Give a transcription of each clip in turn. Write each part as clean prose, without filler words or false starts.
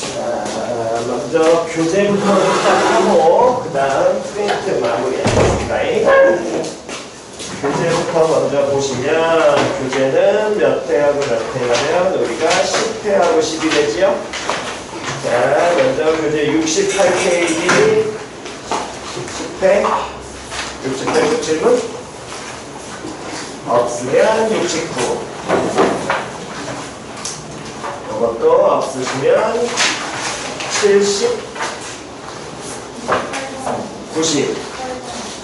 자, 먼저 교재부터 시작하고 그 다음 프린트 마무리하겠습니다. 교재부터 먼저 보시면 교재는 몇 회하고 몇 회냐면 우리가 10회하고 12회지요. 자, 먼저 교재 68페이지 10회 60회 질문 없으면 69 이것도 없으시면 70 90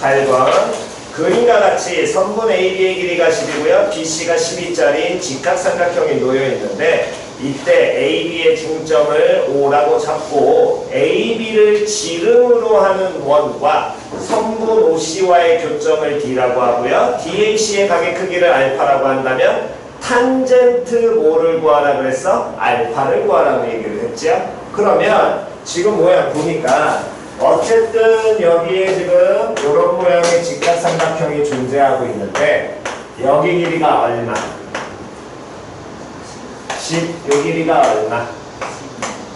8번 그림과 같이 선분 AB의 길이가 10이고요. BC가 12짜리인 직각삼각형이 놓여있는데 이때 AB의 중점을 O라고 잡고 AB를 지름으로 하는 원과 선분 OC와의 교점을 D라고 하고요. DAC의 가게 크기를 알파라고 한다면 탄젠트 뭐를 구하라 그랬어? 알파를 구하라고 얘기를 했죠. 그러면 지금 모양 보니까 어쨌든 여기에 지금 이런 모양의 직각삼각형이 존재하고 있는데 여기 길이가 얼마? 10, 요 길이가 얼마?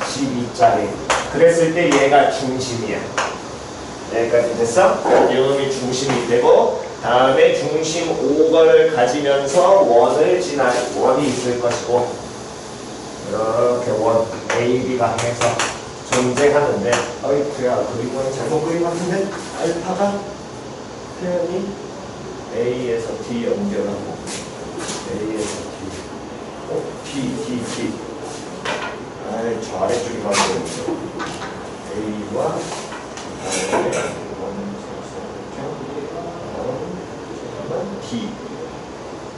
12짜리. 그랬을 때 얘가 중심이야. 여기까지 됐어? 이놈이 중심이 되고 다음에 중심 5번을 가지면서 원이 있을 것이고 이렇게 원 AB가 해서 존재하는데 어이쿠야 그림은 잘못 그린 것 같은데 알파가 표현이 A에서 D 연결하고 A에서 D 아이 저 아래쪽이 맞죠. A와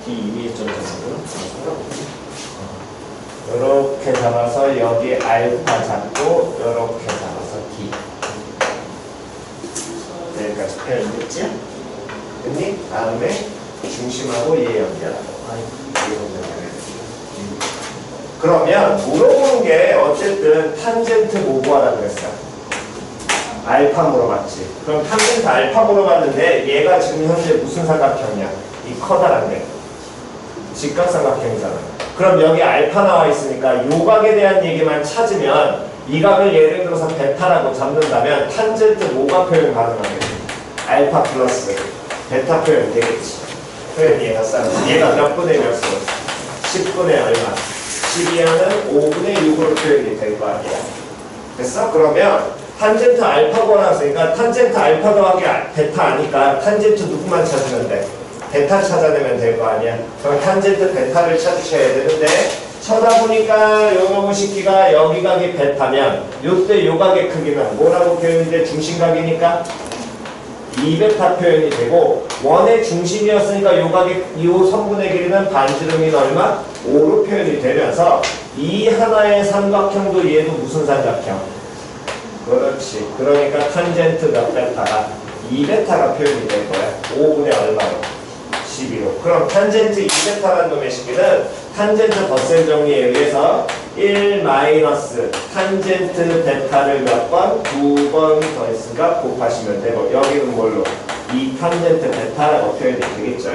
D 이미지점 잡고요. 이렇게 잡아서 여기 알파 잡고 이렇게 잡아서 D 여기까지 표현됐지? 됐니? 다음에 중심하고 얘 연결하고 그러면 물어보는 게 어쨌든 탄젠트 뭐 구하라 그랬어? 알파 물어봤지. 그럼 탄젠트 알파 물어봤는데 얘가 지금 현재 무슨 삼각형이야? 이 커다란 게 직각삼각형이잖아. 그럼 여기 알파 나와 있으니까 요 각에 대한 얘기만 찾으면 이 각을 예를 들어서 베타라고 잡는다면 탄젠트 뭐가 표현 가능하겠지? 알파 플러스 베타 표현 되겠지. 표현 얘가 싸는 얘가 몇 분의 몇 수? 10분의 얼마? 12하는 5분의 6으로 표현이 될 거 아니야. 됐어? 그러면 탄젠트 알파가 나왔으니까 탄젠트 알파 더하기 베타 아니까 탄젠트 누구만 찾으면 돼? 베타 찾아내면 될 거 아니야. 그럼 탄젠트 베타를 찾으셔야 되는데 쳐다보니까 요놈의 식기가 여기 각이 베타면 요때 요 각의 크기는 뭐라고 표현이 돼? 중심각이니까 2베타 표현이 되고 원의 중심이었으니까 요 각의 요 선분의 길이는 반지름인 얼마? 5로 표현이 되면서 이 하나의 삼각형도 얘도 무슨 삼각형? 그렇지. 그러니까 탄젠트 몇 베타가 2베타가 표현이 될 거야. 5분의 얼마로? 12로. 그럼 탄젠트 2베타라는 놈의 식기는 탄젠트 덧셈 정리에 의해서 1 마이너스 탄젠트 베타를 몇 번? 2번 더했으니까 곱하시면 되고 여기는 뭘로? 2 탄젠트 베타라고 표현이 되겠죠.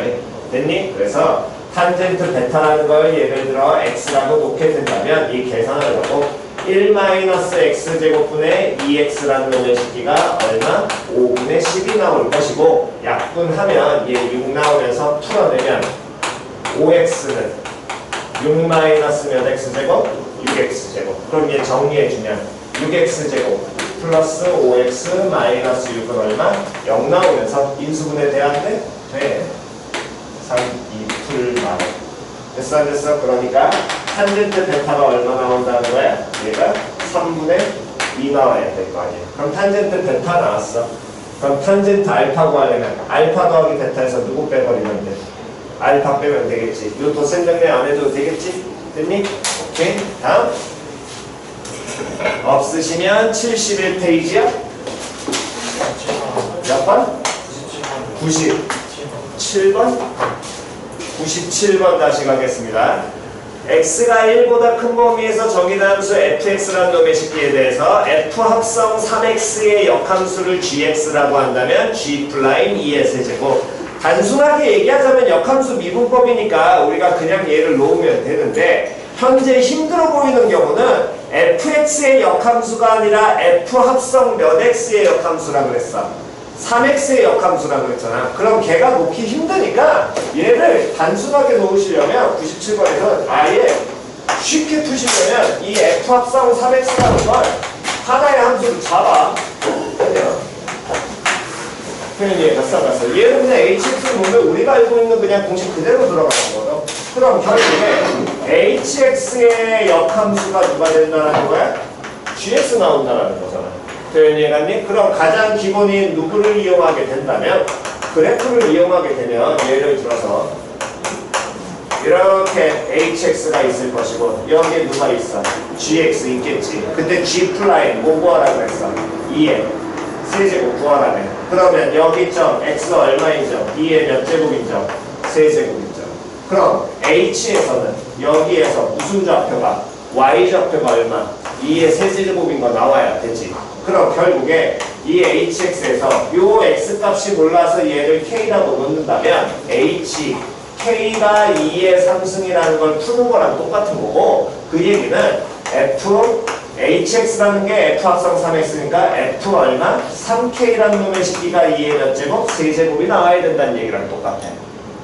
됐니? 그래서 탄젠트 베타라는 걸 예를 들어 x라고 놓게 된다면 이 계산을 하고 1 마이너스 x제곱분의 2x라는 놈의 식기가 얼마? 5분의 10이 나올 것이고 약분하면 얘 6 나오면서 풀어내면 5x는 6 마이너스 몇 x제곱? 6x제곱. 그럼 얘 정리해주면 6x제곱 플러스 5x 마이너스 6은 얼마? 0 나오면서 인수분해 돼야 돼? 돼. 3, 2, 풀 나오. 됐어 안 됐어? 그러니까 탄젠트 베타가 얼마 나온다는 거야? 얘가 3분의 2 나와야 될 거 아니야. 그럼 탄젠트 베타 나왔어. 그럼 탄젠트 알파 구하려면 알파 더하기 베타에서 누구 빼버리면 돼? 알파 빼면 되겠지. 이거 덧셈 정리 안 해도 되겠지? 됐니? 오케이. 다음. 없으시면 71페이지야. 몇 번? 97번? 97번 다시 가겠습니다. x가 1보다 큰 범위에서 정의함수 fx라는 놈의 식기에 대해서 f 합성 3x의 역함수를 gx라고 한다면 g 플라임 2s의 제곱. 단순하게 얘기하자면 역함수 미분법이니까 우리가 그냥 얘를 놓으면 되는데 현재 힘들어 보이는 경우는 fx 3x의 역함수가 아니라 f 합성 몇 x의 역함수라 그랬어. 3x의 역함수라 그랬잖아. 그럼 걔가 놓기 힘드니까 얘를 단순하게 놓으시려면 97번에서 아예 쉽게 푸시려면 이 f 합성 3x라는 걸 하나의 함수를 잡아. 표현이 써봤어. 얘는 그냥 hx를 보면 우리가 알고 있는 그냥 공식 그대로 들어가는 거죠. 그럼 결국에 hx의 역함수가 누가 된다는 거야? gx 나온다는 거잖아. 표현이 해갔니? 그럼 가장 기본인 누구를 이용하게 된다면 그래프를 이용하게 되면 예를 들어서 이렇게 hx가 있을 것이고 여기에 누가 있어? gx 있겠지. 근데 g 플라임 뭐 구하라 그랬어? 2의 세제곱 구하라네. 그러면 여기 점 x가 얼마이죠? 2의 몇 제곱이죠? 세제곱이죠. 그럼 h에서는 여기에서 무슨 좌표가? y 좌표가 얼마? 2의 세제곱인 거 나와야 되지. 그럼 결국에 이 hx에서 요 x값이 몰라서 얘를 k라고 놓는다면 h, k가 2의 상승이라는 걸 푸는 거랑 똑같은 거고 그 얘기는 f, hx라는 게 f 합성 3x니까 f 얼마? 3k라는 놈의 식기가 2의 몇 제곱? 세제곱이 나와야 된다는 얘기랑 똑같아.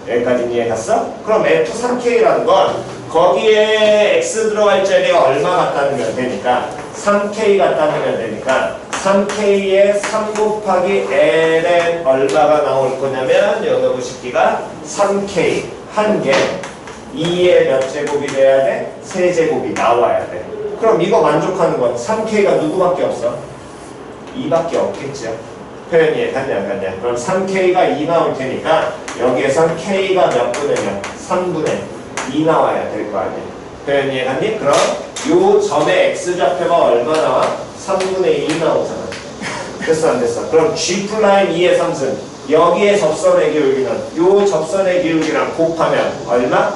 여기까지 이해 갔어? 그럼 f3k라는 건 거기에 x 들어갈 자리가 얼마 갖다 넣으면 되니까 3k 갖다 넣으면 되니까 3k에 3 곱하기 ln 얼마가 나올 거냐면 여기 식기가 3k 한 개 2의 몇 제곱이 돼야 돼? 세제곱이 나와야 돼. 그럼 이거 만족하는 건 3k가 누구밖에 없어? 2밖에 없겠죠. 표현이 갔냐 안 갔냐? 그럼 3k가 2 나올 테니까 여기에선 k가 몇 분의 몇? 3분의 2 나와야 될 거 아니야. 표현이 갔니? 그럼 요 점의 x좌표가 얼마 나와? 3분의 2 나오잖아. 됐어 안 됐어? 그럼 g 플라임 2의 상승 여기에 접선의 기울기는 요 접선의 기울기랑 곱하면 얼마?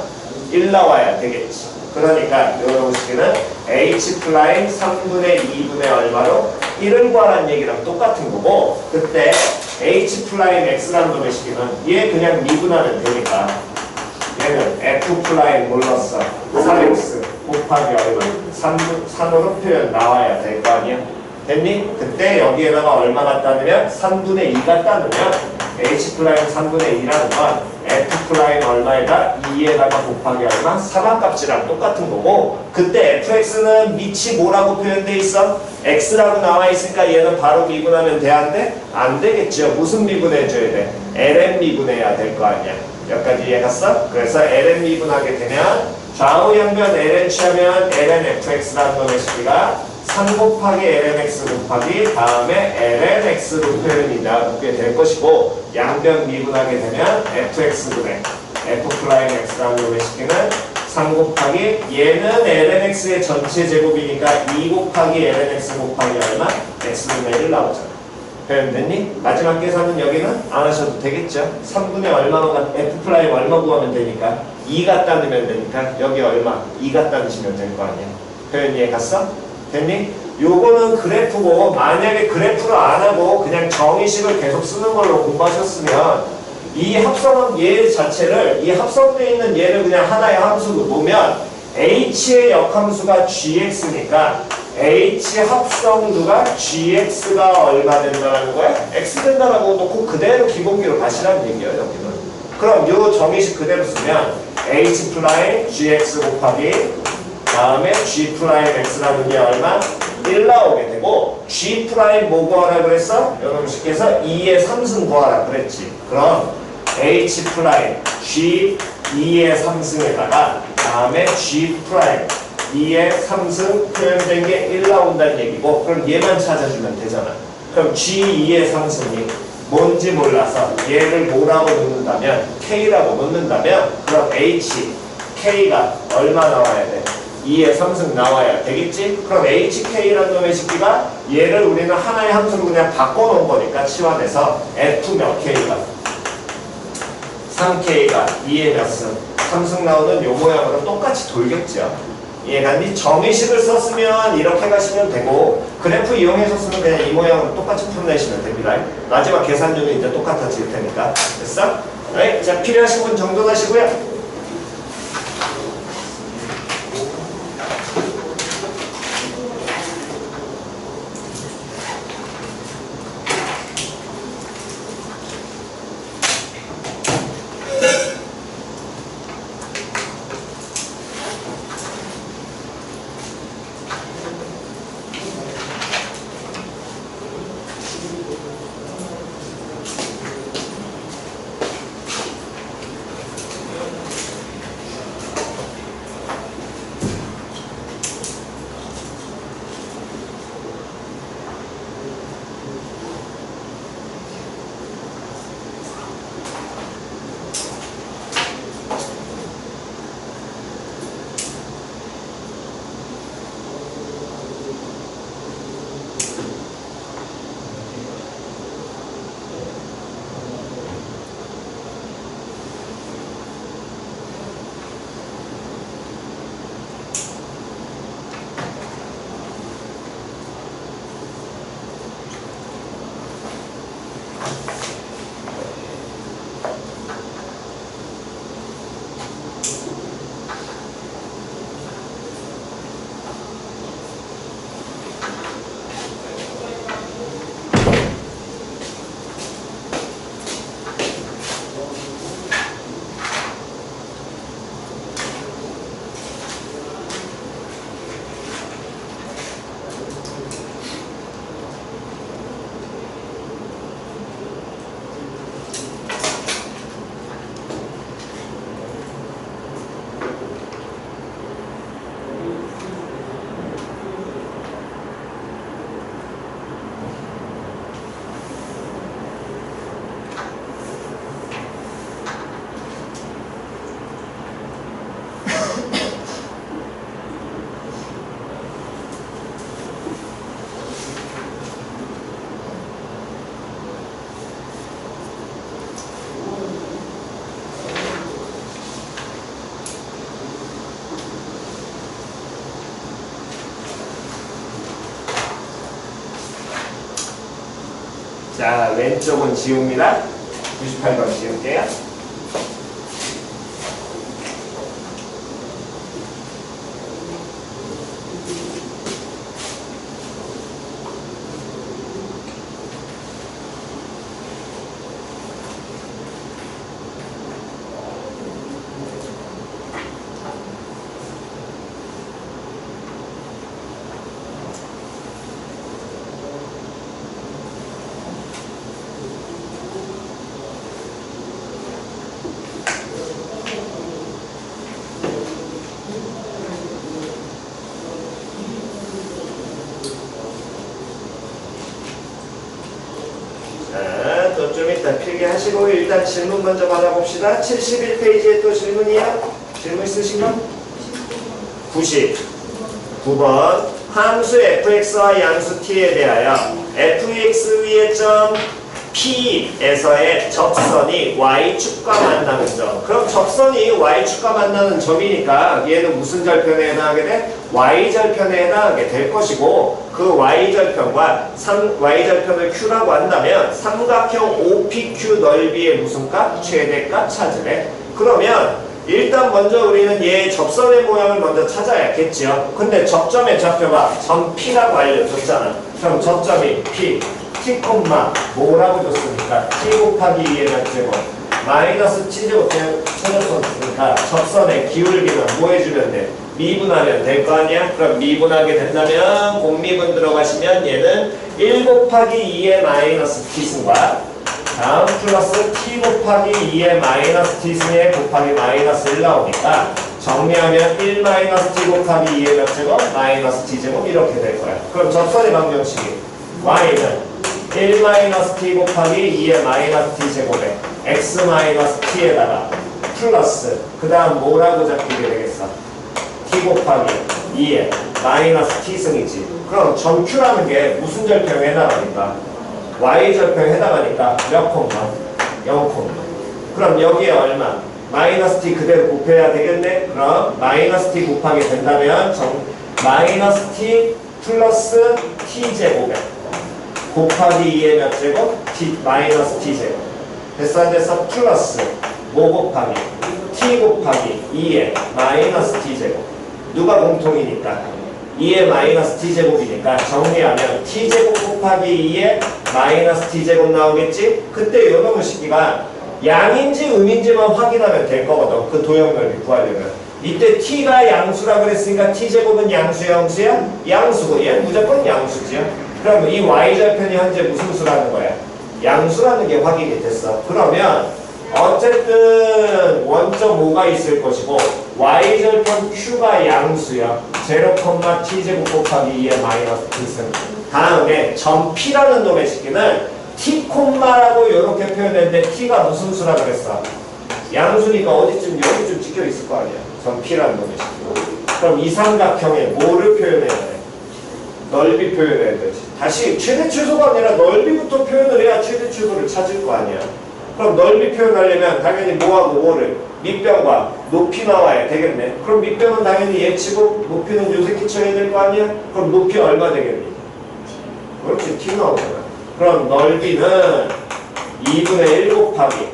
1 나와야 되겠지. 그러니까 요런 식기는 h 플라임 3분의 2분의 얼마로 1을 구하라는 얘기랑 똑같은 거고 그때 h 플라임 x라는 놈의 식기는 얘 그냥 미분하면 되니까 얘는 f 플라임 몰랐어 3x 곱하기 얼마 3으로 표현 나와야 될 거 아니야. 됐니? 그때 여기에다가 얼마 갖다 넣으면 3분의 2 갖다 넣으면 h 플라임 3분의 2라는 건 f 플라임 얼마에다 2에다가 곱하기 얼마? 사각값이랑 똑같은 거고 그때 fx는 밑이 뭐라고 표현돼 있어? x라고 나와 있으니까 얘는 바로 미분하면 돼? 안 돼? 안 되겠죠. 무슨 미분해줘야 돼? ln 미분해야 될 거 아니야. 여기까지 이해 갔어? 그래서 ln 미분하게 되면 좌우 양변 ln 취하면 ln fx라는 놈의 식기가 3 곱하기 lnx 곱하기 다음에 lnx로 표현이 나오게 될 것이고 양변 미분하게 되면 fx분의 f 프라임 x라는 놈의 식기는 3 곱하기 얘는 lnx의 전체 제곱이니까 2 곱하기 lnx 곱하기 얼마? x분의 1 나오잖아. 표현됐니? 마지막 계산은 여기는 안 하셔도 되겠죠? 3분의 얼마만 f 프라임 얼마 구하면 되니까 2 갖다 넣으면 되니까 여기 얼마? 2 갖다 넣으시면 될 거 아니야. 표현 이해 갔어? 됐니? 요거는 그래프고 만약에 그래프를 안 하고 그냥 정의식을 계속 쓰는 걸로 공부하셨으면 이 합성한 얘 자체를 이 합성되어 있는 얘를 그냥 하나의 함수로 놓으면 h의 역함수가 gx니까 h 합성두가 gx가 얼마 된다는 거야? x 된다라고 놓고 그대로 기본기로 가시라는 얘기예요. 여기는. 그럼 요 정의식 그대로 쓰면 h 플라임 gx 곱하기 다음에 g 프라임 x라는 게 얼마? 1 나오게 되고 g 프라임 뭐 구하라 그랬어? 여러분 식께서 2의 상승 구하라 그랬지. 그럼 h 프라임 g 2의 상승에다가 다음에 g 프라임 2의 상승 표현된 게 1 나온다는 얘기고 그럼 얘만 찾아주면 되잖아. 그럼 g 2의 상승이 뭔지 몰라서 얘를 뭐라고 놓는다면 k라고 놓는다면 그럼 h k가 얼마 나와야 돼? 2의 상승 나와야 되겠지? 그럼 HK라는 놈의 식기가 얘를 우리는 하나의 함수로 그냥 바꿔놓은 거니까 치환해서 F 몇 K가 3K가 2의 몇 승 3승 나오는 요 모양으로 똑같이 돌겠죠. 얘가 정의식을 썼으면 이렇게 가시면 되고 그래프 이용해서 쓰면 그냥 이 모양으로 똑같이 풀어내시면 됩니다. 마지막 계산료는 이제 똑같아질 테니까. 됐어? 네? 자, 필요하신 분 정돈하시고요. 자, 왼쪽은 지웁니다. 98번 지울게요. 자, 또 좀 이따 필기하시고 일단 질문 먼저 받아봅시다. 71페이지에 또 질문이요. 질문 있으신가? 99번 함수 fx와 양수 t에 대하여 fx 위의 점 P에서의 접선이 y축과 만나는 점. 그럼 접선이 y축과 만나는 점이니까 얘는 무슨 절편에 해당하게 돼? y절편에 해당하게 될 것이고 그 y절편과 y절편을 q라고 한다면 삼각형 OPQ 넓이의 무슨 값? 최대값 찾으래. 그러면 일단 먼저 우리는 얘의 접선의 모양을 먼저 찾아야겠죠. 근데 접점의 좌표가 점 P라고 알려줬잖아. 그럼 접점이 P T, 뭐라고 줬으니까 T 곱하기 2의 몇 제곱 마이너스 T제곱 찾았으니까 접선의 기울기는 뭐 해주면 돼? 미분하면 될 거 아니야? 그럼 미분하게 된다면 공미분 들어가시면 얘는 1 곱하기 2의 마이너스 T승과 다음 플러스 T 곱하기 2의 마이너스 T승에 곱하기 마이너스 1 나오니까 정리하면 1 마이너스 T 곱하기 2의 몇 제곱 마이너스 T제곱 이렇게 될 거야. 그럼 접선의 방정식이 Y는 1-t 곱하기 2의 마이너스 t제곱에 x 마이너스 t에다가 플러스 그 다음 뭐라고 잡히게 되겠어? t 곱하기 2의 마이너스 t승이지. 그럼 점 Q라는 게 무슨 절편에 해당하니까? y절편에 해당하니까 몇 콤마? 0 콤마. 그럼 여기에 얼마? 마이너스 t 그대로 곱해야 되겠네? 그럼 마이너스 t 곱하게 된다면 마이너스 t 플러스 t제곱에 곱하기 2의 몇 제곱? t 마이너스 t제곱. 됐어 안 됐어? 플러스 뭐 곱하기? t 곱하기 2의 마이너스 t제곱. 누가 공통이니까? 2의 마이너스 t제곱이니까 정리하면 t제곱 곱하기 2의 마이너스 t제곱 나오겠지? 그때 요놈의 식기가 양인지 음인지만 확인하면 될 거거든. 그 도형 넓이 구하려면. 이때 t가 양수라 그랬으니까 t제곱은 양수야 함수야? 양수고 얘는 무조건 양수지요. 그럼 이 y절편이 현재 무슨 수라는 거야? 양수라는 게 확인이 됐어. 그러면 어쨌든 원점 5가 있을 것이고 y절편 q가 양수야. 0,t제곱 곱하기 2의 마이너스 t승. 다음에 점 P라는 놈의 식기는 t 콤마라고 이렇게 표현했는데 t가 무슨 수라 그랬어? 양수니까 어디쯤 여기쯤 찍혀 있을 거 아니야. 점 P라는 놈의 식기. 그럼 이 삼각형에 뭐를 표현해야 돼? 넓이 표현해야 되지. 다시 최대 최소가 아니라 넓이부터 표현을 해야 최대 최소를 찾을 거 아니야. 그럼 넓이 표현하려면 당연히 뭐하고 뭐를 밑변과 높이 나와야 되겠네. 그럼 밑변은 당연히 얘치고 높이는 요 새끼 쳐야 될 거 아니야. 그럼 높이 얼마 되겠니? 그렇지 t 나오잖아. 그럼 넓이는 2분의 1 곱하기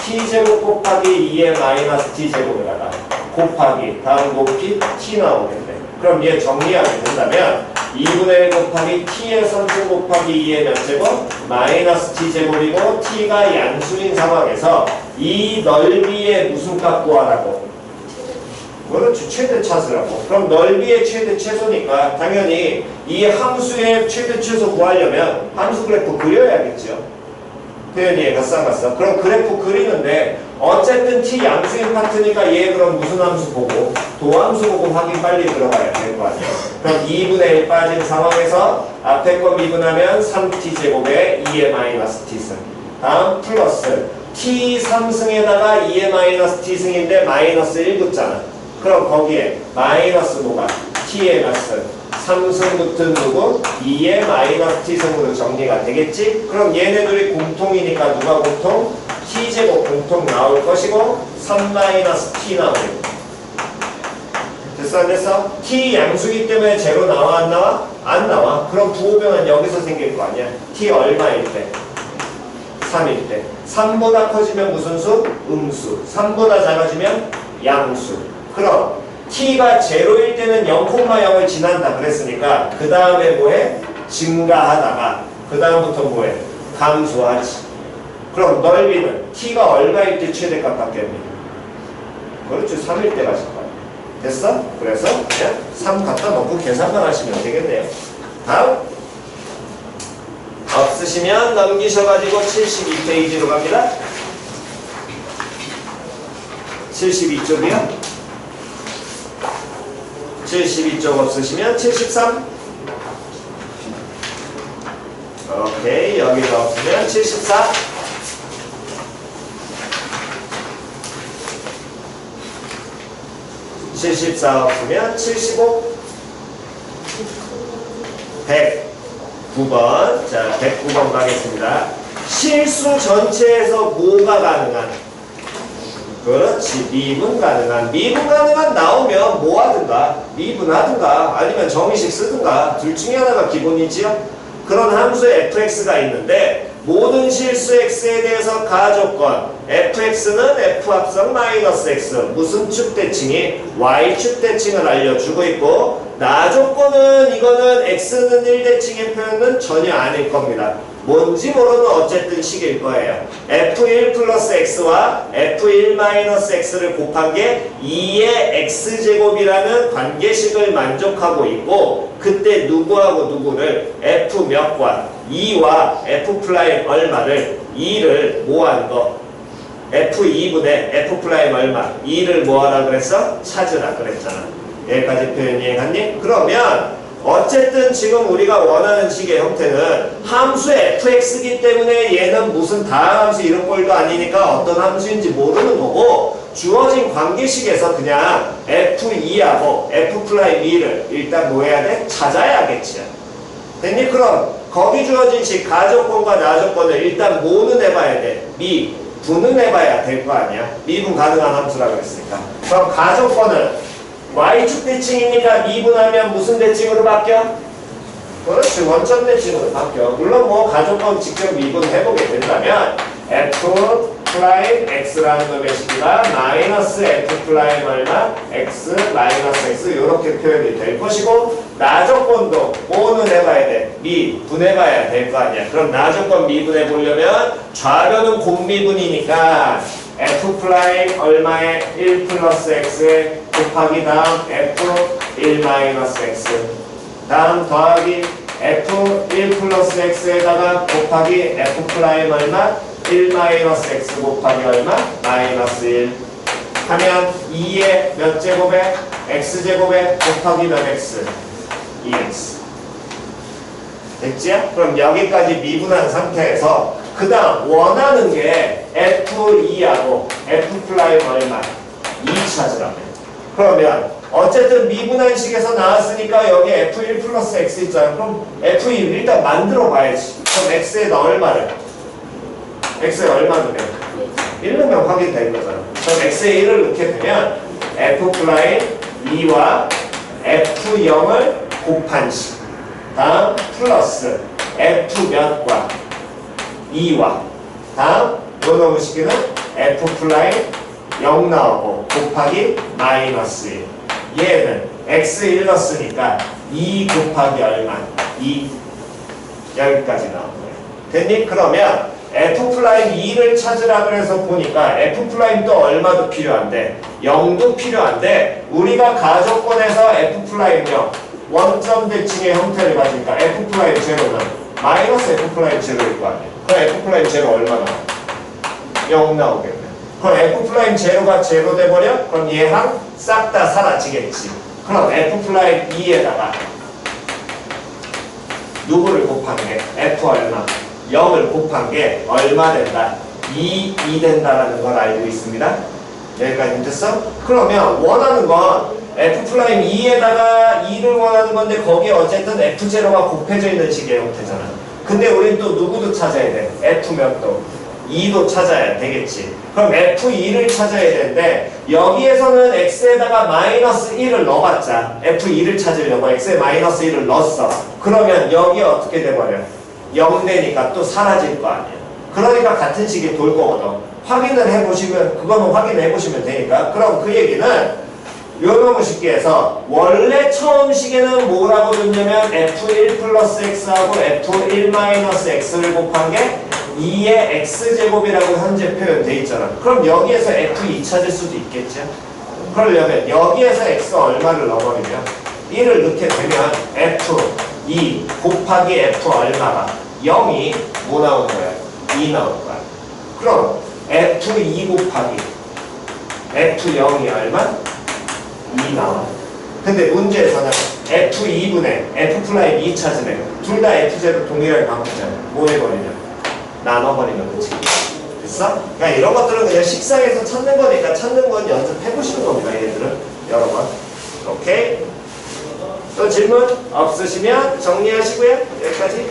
t제곱 곱하기 2의 마이너스 t제곱에다가 곱하기 다음 높이 t 나오겠네. 그럼 얘 정리하게 된다면 2분의 1 곱하기 t의 3승 곱하기 2의 몇 제곱? 마이너스 t제곱이고 t가 양수인 상황에서 이 넓이의 무슨 값 구하라고? 그렇지, 최대 차수라고. 그럼 넓이의 최대 최소니까 당연히 이 함수의 최대 최소 구하려면 함수 그래프 그려야겠죠. 표현이 얘가 쌍갔어. 그럼 그래프 그리는데 어쨌든 t 양수인 파트니까 얘 그럼 무슨 함수 보고? 도함수 보고 확인 빨리 들어가야 될 거 아니야. 그럼 2분의 1 빠진 상황에서 앞에 거 미분하면 3t제곱에 2의 마이너스 t승. 다음 플러스 t 3승에다가 2의 마이너스 t승인데 마이너스 1 붙잖아. 그럼 거기에 마이너스 뭐가? t의 몇 승? 3승 붙은 누구? 2의 마이너스 t승으로 정리가 되겠지? 그럼 얘네들이 공통이니까 누가 공통? t제곱 공통 나올 것이고 3 마이너스 t 나오고. 됐어 안 됐어? t 양수기 때문에 제로 나와 안 나와? 안 나와. 그럼 부호변은 여기서 생길 거 아니야? t 얼마일 때? 3일 때. 3보다 커지면 무슨 수? 음수. 3보다 작아지면 양수. 그럼 t가 제로일 때는 0,0을 지난다 그랬으니까 그 다음에 뭐해? 증가하다가 그 다음부터 뭐해? 감소하지. 그럼 넓이는 t가 얼마일 때 최대값 받겠니? 그렇지, 3일 때 가실 거야. 됐어? 그래서 그냥 3 갖다 놓고 계산만 하시면 되겠네요. 다음 없으시면 넘기셔가지고 72페이지로 갑니다. 72쪽이요? 72쪽 없으시면 73. 오케이, 여기도 없으면 74. 74 없으면 75. 109번. 자, 109번 가겠습니다. 실수 전체에서 뭐가 가능한? 그렇지, 미분 가능한. 미분 가능한 나오면 뭐 하든가, 미분하든가, 아니면 정의식 쓰든가, 둘 중에 하나가 기본이지요? 그런 함수에 fx가 있는데, 모든 실수 x에 대해서 가조건, fx는 f 합성 마이너스 x, 무슨 축 대칭이? y축 대칭을 알려주고 있고, 나조건은 이거는 x는 1대칭의 표현은 전혀 아닐 겁니다. 뭔지 모르는 어쨌든 식일 거예요. f1 플러스 x와 f1 마이너스 x를 곱한 게 2의 x제곱이라는 관계식을 만족하고 있고, 그때 누구하고 누구를 f 몇 과 2와 f 프라임 얼마를 2를 뭐하는 거? f2분의 f 프라임 얼마 2를 뭐하라 그랬어? 찾으라 그랬잖아. 여기까지 표현 이해갔니? 그러면 어쨌든 지금 우리가 원하는 식의 형태는 함수 fx이기 때문에 얘는 무슨 다함수 이런 꼴도 아니니까 어떤 함수인지 모르는 거고, 주어진 관계식에서 그냥 f2하고 f'2를 일단 뭐 해야 돼? 찾아야겠지. 됐니? 그럼 거기 주어진 식 가조건과 나조건을 일단 뭐는 해봐야 돼? 분은 해봐야 될 거 아니야? 미분 가능한 함수라고 했으니까. 그럼 가조건은 y축 대칭이니까 미분하면 무슨 대칭으로 바뀌어? 그렇지, 원점 대칭으로 바뀌어. 물론 뭐 가조건 직접 미분해보게 된다면 f 프라임 x라는 놈의 식이가 마이너스 f 프라임 얼마 x 마이너스 x 이렇게 표현이 될 것이고, 나조건도 뭐는 해봐야 돼? 미분해봐야 될 거 아니야. 그럼 나조건 미분해 보려면 좌변은 곱미분이니까 f 프라임 얼마에 1 플러스 x에 곱하기 다음 f1 마이너스 x 다음 더하기 f1 플러스 x에다가 곱하기 f 프라임 얼마 1 마이너스 x 곱하기 얼마 마이너스 1 하면 2의 몇 제곱에 x제곱에 곱하기 몇 x 2x 됐지요? 그럼 여기까지 미분한 상태에서 그 다음 원하는 게 f2하고 f 프라임 얼마 2 찾으라고. 그러면 어쨌든 미분한 식에서 나왔으니까 여기 f1 플러스 x 있잖아. 그럼 f2 일단 만들어 봐야지. 그럼 x에다 얼마를? x에 얼마 넣으면? 1 넣으면 확인되는 거잖아. 그럼 x에 1을 넣게 되면 f 프라임 2와 f0을 곱한 식 다음 플러스 f 몇과 2와 다음 요놈의 식기는 f 플라임 0 나오고 곱하기 마이너스 1. 얘는 x1 넣었으니까 2 곱하기 얼마? 2. 여기까지 나온 거예요. 됐니? 그러면 f 플라임 2를 찾으라 그래서 보니까 f 플라임 또 얼마도 필요한데 0도 필요한데 우리가 가조건에서 f 플라임 0 원점 대칭의 형태를 가지니까 f 플라임 제로는 마이너스 f 플라임 제로일 거 아니에요. 그럼 f 플라임 제로 얼마 나와? 0 나오겠네. 그럼 f 플라임 제로가 제로 돼버려? 그럼 얘랑 싹 다 사라지겠지. 그럼 f 플라임 2에다가 누구를 곱한 게 f 얼마? 0을 곱한 게 얼마 된다? 2 된다라는 걸 알고 있습니다. 여기까지 됐어? 그러면 원하는 건 f 플라임 2에다가 2를 원하는 건데 거기에 어쨌든 f0가 곱해져 있는 식의 형태잖아. 근데 우린 또 누구도 찾아야 돼? f면 또 2도 찾아야 되겠지. 그럼 f2를 찾아야 되는데 여기에서는 x에다가 마이너스 1을 넣어봤자 f2를 찾으려고 x에 마이너스 1을 넣었어. 그러면 여기 어떻게 돼버려? 0 되니까 또 사라질 거 아니야. 그러니까 같은 식이 돌 거거든. 확인을 해보시면 그거는 확인해 보시면 되니까. 그럼 그 얘기는 요놈의 식기에서 원래 처음 식에는 뭐라고 줬냐면 f1 플러스 x하고 f1 마이너스 x를 곱한 게 2의 x제곱이라고 현재 표현돼 있잖아. 그럼 여기에서 f2 찾을 수도 있겠죠. 그러려면 여기에서 x가 얼마를 넣어버리면 1을 넣게 되면 f2 곱하기 f 얼마가 0이 뭐 나오는 거야? 2 나올 거야. 그럼 f2 곱하기 f0이 얼마? 2 나와. 근데 문제에서는 f2분의 f 플라임 2 찾으면 둘 다 f0 동일하게 바꾸잖아. 뭐 해버리냐? 나눠버리면 그치? 됐어? 그러니까 이런 것들은 그냥 식상에서 찾는 거니까 찾는 건 연습해보시는 겁니다. 얘들은 여러 번. 오케이? 또 질문 없으시면 정리하시고요. 여기까지.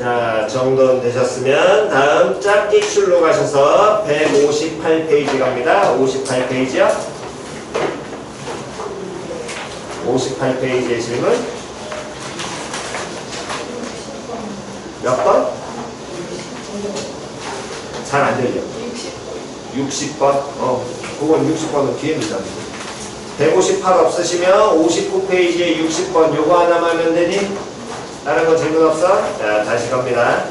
자, 정돈 되셨으면 다음 짝기 출로 가셔서 158페이지 갑니다. 58페이지요. 58페이지의 질문. 몇 번? 잘 안 들려. 60번. 그건 60번은 뒤에 있잖아. 158 없으시면 59페이지에 60번 요거 하나만 하면 되니? 다른 거 질문 없어? 자, 다시 갑니다.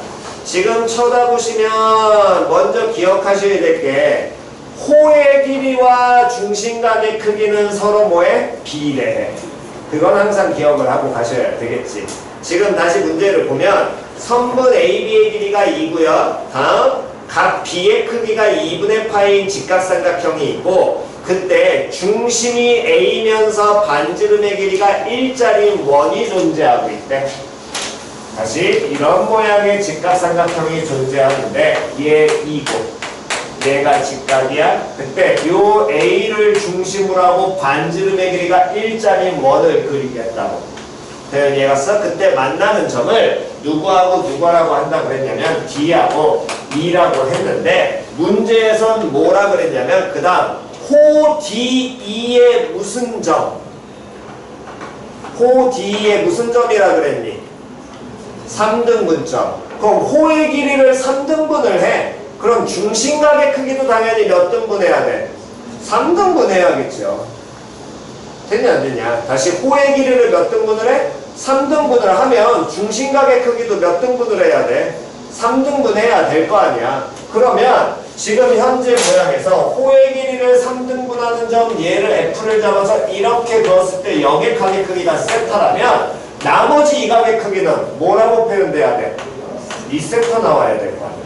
지금 쳐다보시면 먼저 기억하셔야 될 게 호의 길이와 중심각의 크기는 서로 뭐에? 비례해. 그건 항상 기억을 하고 가셔야 되겠지. 지금 다시 문제를 보면 선분 AB의 길이가 2고요. 다음 각 B의 크기가 2분의 파인 직각삼각형이 있고 그때 중심이 A면서 반지름의 길이가 1짜리 원이 존재하고 있대. 다시 이런 모양의 직각삼각형이 존재하는데 얘 2고 얘가 직각이야. 그때 요 A를 중심으로 하고 반지름의 길이가 1짜리 원을 그리겠다고. 대현 이해갔어? 그때 만나는 점을 누구하고 누구라고 한다고 했냐면 D하고 E라고 했는데 문제에선 뭐라 그랬냐면 그 다음 호 DE의 무슨 점? 호 DE의 무슨 점이라 그랬니? 3등분점. 그럼 호의 길이를 3등분을 해. 그럼 중심각의 크기도 당연히 몇 등분 해야 돼? 3등분 해야겠죠. 됐냐 안 됐냐? 다시 호의 길이를 몇 등분을 해? 3등분을 하면 중심각의 크기도 몇 등분을 해야 돼? 3등분 해야 될 거 아니야. 그러면 지금 현재 모양에서 호의 길이를 3등분하는 점 얘를 F를 잡아서 이렇게 그었을 때 여기 각의 크기가 세타라면 나머지 이 각의 크기는 뭐라고 표현돼야 돼? 2세타 나와야 될 거 아니야.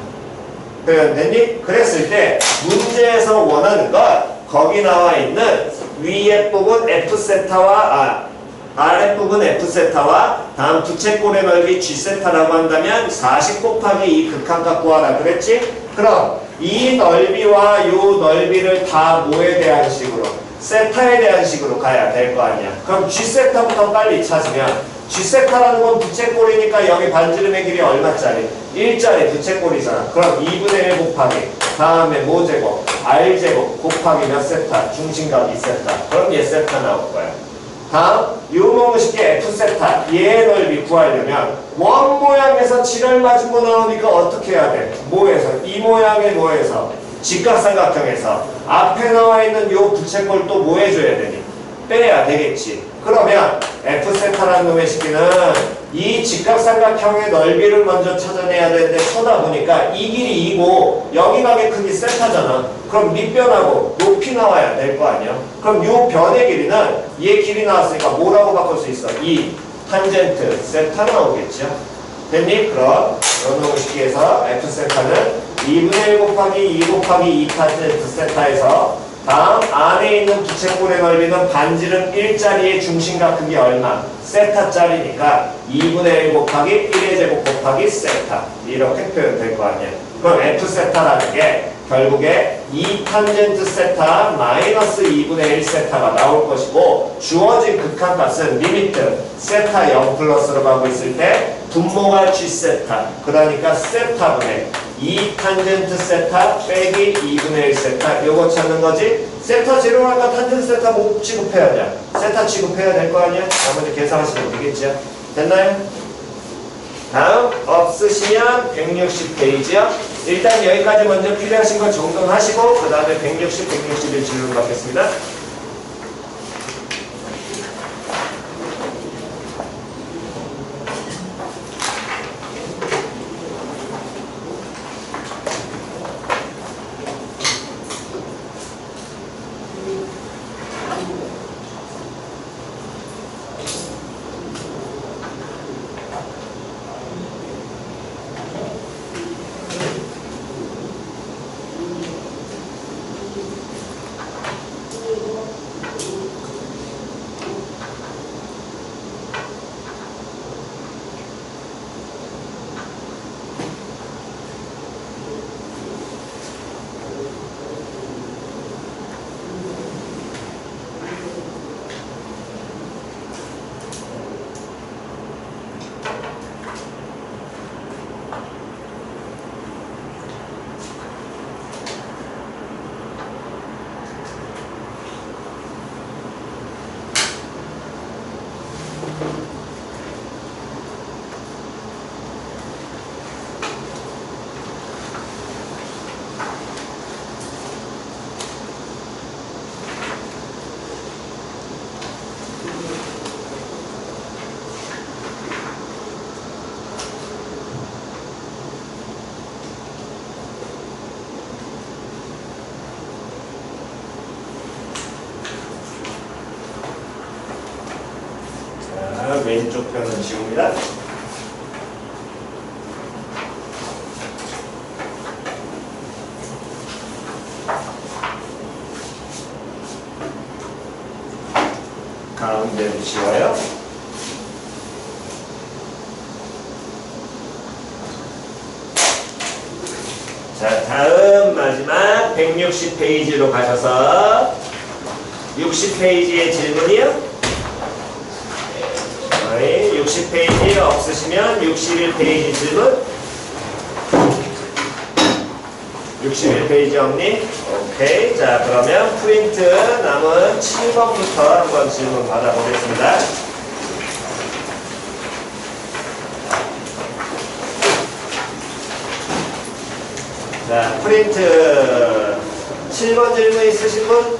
표현됐니? 그랬을 때 문제에서 원하는 건 거기 나와 있는 위에 부분 F세타와 아래 부분 F세타와 다음 부채꼴의 넓이 G세타라고 한다면 40 곱하기 이 극한각 구하라 그랬지? 그럼 이 넓이와 요 넓이를 다 뭐에 대한 식으로? 세타에 대한 식으로 가야 될 거 아니야. 그럼 G세타부터 빨리 찾으면 G세타라는 건 부채꼴이니까 여기 반지름의 길이 얼마짜리? 1짜리 부채꼴이잖아. 그럼 2분의 1 곱하기 다음에 뭐 제곱? R제곱 곱하기 몇 세타? 중심각 2세타. 그럼 얘 세타 나올 거야. 다음 요놈의 쉽게 F세타 얘 넓이 구하려면 원 모양에서 지랄 맞은 거 나오니까 어떻게 해야 돼? 뭐에서? 이 모양의 뭐에서? 직각삼각형에서 앞에 나와 있는 요 부채꼴 또 뭐 해줘야 되니? 빼야 되겠지. 그러면 F세타라는 놈의 식기는 이 직각삼각형의 넓이를 먼저 찾아내야 되는데 쳐다보니까 이 길이 2고 여기 각의 크기 세타잖아. 그럼 밑변하고 높이 나와야 될 거 아니야. 그럼 요 변의 길이는 얘 길이 나왔으니까 뭐라고 바꿀 수 있어? 2 탄젠트 세타 나오겠죠. 됐니? 그럼 요 식기에서 F세타는 2분의 1 곱하기 2 곱하기 2 탄젠트 세타에서 다음 안에 있는 부채꼴의 넓이는 반지름 1짜리의 중심각 크기 얼마? 세타짜리니까 2분의 1 곱하기 1의 제곱 곱하기 세타 이렇게 표현될 거 아니야. 그럼 F세타라는 게 결국에 2 탄젠트 세타 마이너스 2분의 1 세타가 나올 것이고 주어진 극한값은 리미트 세타 0 플러스로 가고 있을 때 분모가 G세타 그러니까 세타분의 2 탄젠트 세타 빼기 2분의 1 세타 요거 찾는 거지. 세타 제로라니까 탄젠트 세타 못 취급해야 돼. 세타 취급해야 될 거 아니야. 나머지 계산하시면 되겠죠. 됐나요? 다음 없으시면 160페이지요. 일단 여기까지 먼저 필요하신 거 정돈하시고 그 다음에 160, 161 질문 받겠습니다. 그럼 왼쪽 편은 지웁니다. 가운데도 지워요. 자, 다음 마지막 160페이지로 가셔서 60페이지의 질문이요. 60페이지 없으시면 61페이지 질문. 61페이지 없니? 오케이. 자, 그러면 프린트 남은 7번부터 한번 질문 받아보겠습니다. 자, 프린트 7번 질문 있으신 분?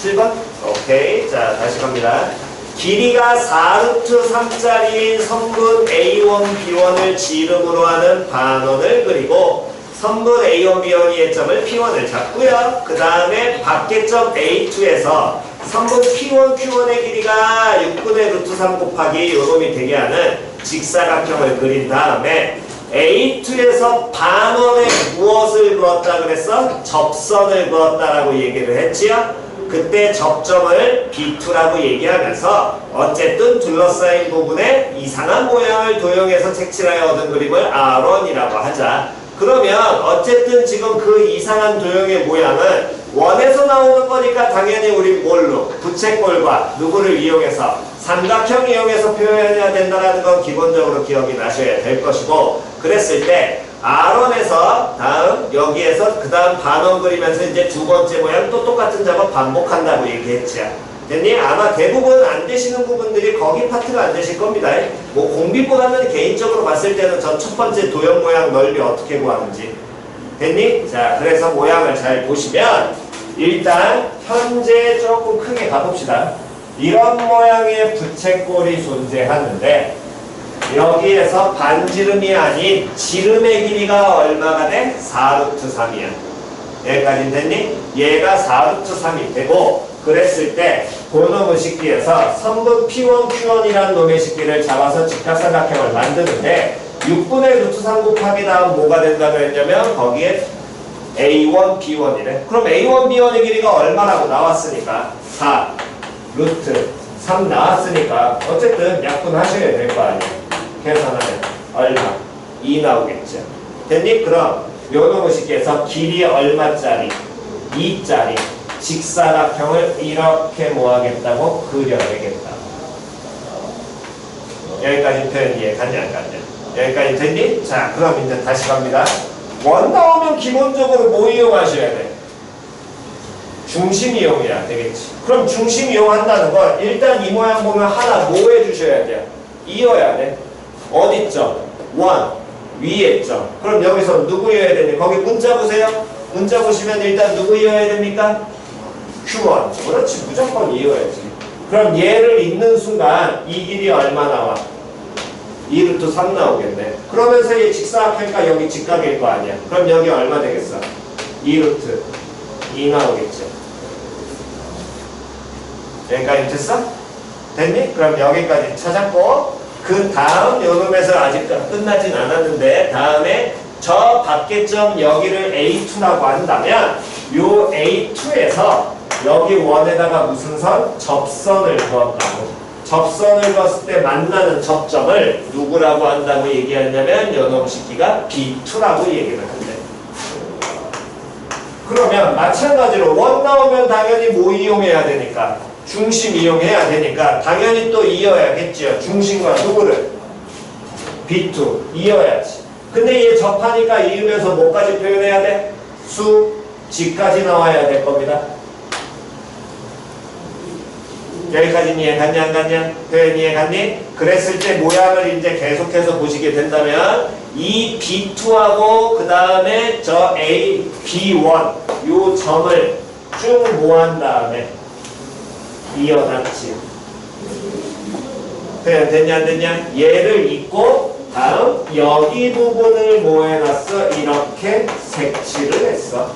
7번? 오케이. 자, 다시 갑니다. 길이가 4루트 3짜리인 선분 A1, B1을 지름으로 하는 반원을 그리고 선분 A1, B1이 예점을 P1을 잡고요. 그 다음에 밖에점 A2에서 선분 P1, Q1의 길이가 6분의 루트 3 곱하기 요놈이 되게 하는 직사각형을 그린 다음에 A2에서 반원에 무엇을 그었다 그랬어? 접선을 그었다라고 얘기를 했지요. 그때 접점을 B2라고 얘기하면서 어쨌든 둘러싸인 부분에 이상한 모양을 도용해서 색칠하여 얻은 그림을 R1이라고 하자. 그러면 어쨌든 지금 그 이상한 도형의 모양은 원에서 나오는 거니까 당연히 우리 뭘로? 부채꼴과 누구를 이용해서? 삼각형 이용해서 표현해야 된다는 건 기본적으로 기억이 나셔야 될 것이고, 그랬을 때 R1에서 다음 여기에서 그 다음 반원 그리면서 이제 두 번째 모양 또 똑같은 작업 반복한다고 얘기했지. 됐니? 아마 대부분 안 되시는 부분들이 거기 파트가 안 되실 겁니다. 뭐 공비보다는 개인적으로 봤을 때는 저 첫 번째 도형 모양 넓이 어떻게 구하는지. 됐니? 자, 그래서 모양을 잘 보시면 일단 현재 조금 크게 가봅시다. 이런 모양의 부채꼴이 존재하는데 여기에서 반지름이 아닌 지름의 길이가 얼마가 돼? 4루트 3이야. 여기까지 됐니? 얘가 4루트 3이 되고, 그랬을 때 그놈의 식기에서 선분 P1, Q1이라는 놈의 식기를 잡아서 직각삼각형을 만드는데 6분의 루트 3 곱하기 다음 뭐가 된다고 했냐면 거기에 A1, B1이래. 그럼 A1, B1의 길이가 얼마라고 나왔으니까 4 루트 3 나왔으니까 어쨌든 약분하셔야 될 거 아니야. 계산하면 얼마? 2 나오겠죠. 됐니? 그럼 요놈의 식기에서 길이 얼마짜리? 2짜리 직사각형을 이렇게 모아겠다고 그려내겠다. 여기까지 표현 이해 갔냐 안 갔냐? 여기까지 됐니? 자, 그럼 이제 다시 갑니다. 원 나오면 기본적으로 뭐 이용하셔야 돼? 중심 이용해야 되겠지. 그럼 중심 이용한다는 건 일단 이 모양 보면 하나 뭐 해주셔야 돼요? 이어야 돼. 어디 점? 원. 위에 점. 그럼 여기서 누구 이어야 되니? 거기 문자 보세요. 문자 보시면 일단 누구 이어야 됩니까? Q1. 그렇지. 무조건 이어야지. 그럼 얘를 잇는 순간 이 길이 얼마 나와? 2루트 3 나오겠네. 그러면서 얘 직사각형이니까 여기 직각일 거 아니야. 그럼 여기 얼마 되겠어? 2루트 2 나오겠죠. 여기까지 됐어? 됐니? 그럼 여기까지 찾았고, 그 다음 요놈에서 아직 끝나진 않았는데 다음에 저 밖에점 여기를 A2라고 한다면 요 A2에서 여기 원에다가 무슨 선? 접선을 그었다고. 접선을 그었을 때 만나는 접점을 누구라고 한다고 얘기하냐면 요놈 식기가 B2라고 얘기를 한대. 그러면 마찬가지로 원 나오면 당연히 뭐 이용해야 되니까? 중심 이용해야 되니까 당연히 또 이어야겠죠. 중심과 누구를? B2 이어야지. 근데 얘 접하니까 이으면서 뭐까지 표현해야 돼? 수, 지까지 나와야 될 겁니다. 여기까지는 이해 갔냐 안 갔냐? 표현 이해 갔니? 그랬을 때 모양을 이제 계속해서 보시게 된다면 이 B2하고 그 다음에 저 A, B1 요 점을 쭉 모은 다음에 이어놨지. 표현 됐냐 안 됐냐? 얘를 잇고 다음 여기 부분을 뭐 해놨어? 이렇게 색칠을 했어.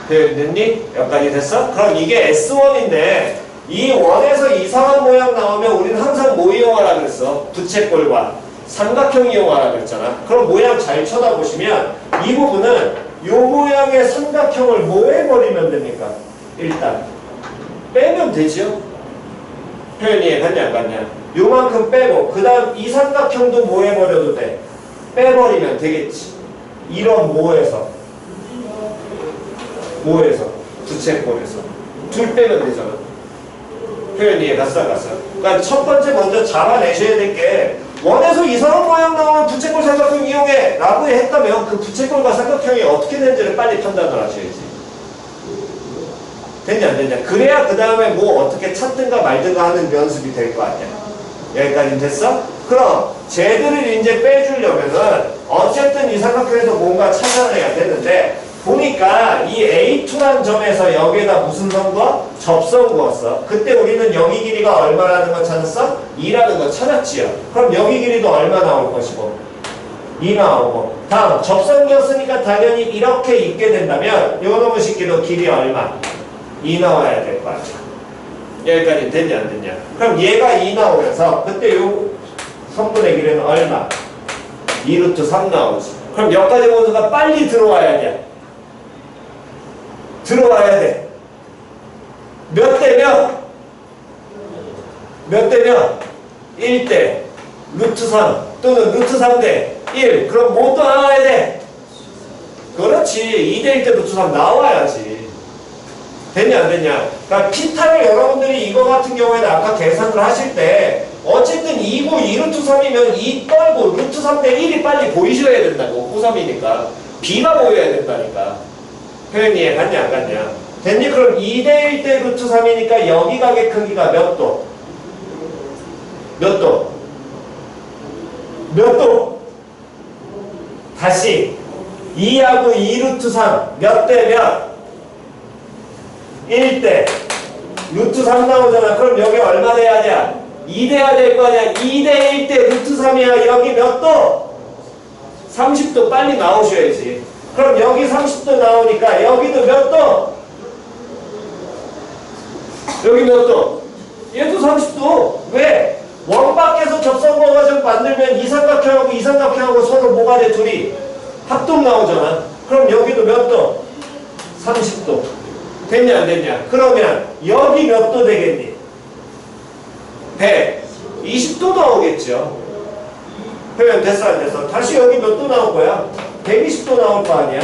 표현 됐니? 여기까지 됐어? 그럼 이게 S1인데 이 원에서 이상한 모양 나오면 우리는 항상 뭐 이용하라 그랬어? 부채꼴과 삼각형 이용하라 그랬잖아. 그럼 모양 잘 쳐다보시면 이 부분은 요 모양의 삼각형을 뭐 해버리면 됩니까? 일단 빼면 되죠. 표현이 이해갔냐 안 갔냐? 요만큼 빼고 그 다음 이 삼각형도 뭐 해버려도 돼? 빼버리면 되겠지. 이런 뭐에서 부채꼴에서 둘 빼면 되잖아. 표현 이해 갔어? 그러니까 첫 번째 먼저 잡아내셔야 될 게 원에서 이상한 모양 나오면 부채꼴 삼각형 이용해 라고 했다면 그 부채꼴과 삼각형이 어떻게 되는지를 빨리 판단을 하셔야지. 됐냐 안 됐냐? 그래야 그 다음에 뭐 어떻게 찾든가 말든가 하는 연습이 될 거 아니야. 여기까지는 됐어? 그럼 쟤들을 이제 빼주려면은 어쨌든 이 삼각형에서 뭔가 찾아내야 되는데 보니까 이 A2란 점에서 여기에다 무슨 선 그어? 접선 그었어. 그때 우리는 여기 길이가 얼마라는 거 찾았어? 2라는 거 찾았지요. 그럼 여기 길이도 얼마 나올 것이고? 2 나오고. 다음 접선 그었으니까 당연히 이렇게 있게 된다면 요놈의 식기도 길이 얼마? 2 나와야 될 거 아니야. 여기까지 됐냐 안 됐냐? 그럼 얘가 2 나오면서 그때 요 선분의 길이는 얼마? 2루트 3 나오지. 그럼 여기까지 원수가 빨리 들어와야 돼. 들어와야 돼. 몇 대 몇? 몇 대 몇? 1대 루트 3 또는 루트 3대 1. 그럼 뭐또 나와야 돼? 그렇지. 2대 1대 루트 3 나와야지. 됐냐 안 됐냐? 그러니까 피타를 여러분들이 이거 같은 경우에는 아까 계산을 하실 때 어쨌든 2고 2루트 3이면 2 떨고 루트 3대 1이 빨리 보이셔야 된다고. 고3이니까 B가 보여야 된다니까. 표현이 이해 갔냐 안 갔냐? 됐니? 그럼 2대 1대 루트 3이니까 여기 가게 크기가 몇 도? 몇 도? 몇 도? 다시 2하고 2루트 3 몇 대 몇? 1대 루트 3 나오잖아. 그럼 여기 얼마 돼야 돼? 2 돼야 될 거 아니야. 2대 1대 루트 3이야. 여기 몇 도? 30도 빨리 나오셔야지. 그럼 여기 30도 나오니까 여기도 몇 도? 여기 몇 도? 얘도 30도. 왜? 원 밖에서 접선거가지고 만들면 이 삼각형하고 이 삼각형하고 서로 뭐가 돼? 둘이 합동 나오잖아. 그럼 여기도 몇 도? 30도. 됐냐 안 됐냐? 그러면 여기 몇 도 되겠니? 120도 나오겠죠. 표현 됐어 안 됐어? 다시 여기 몇 도 나올 거야? 120도 나올 거 아니야.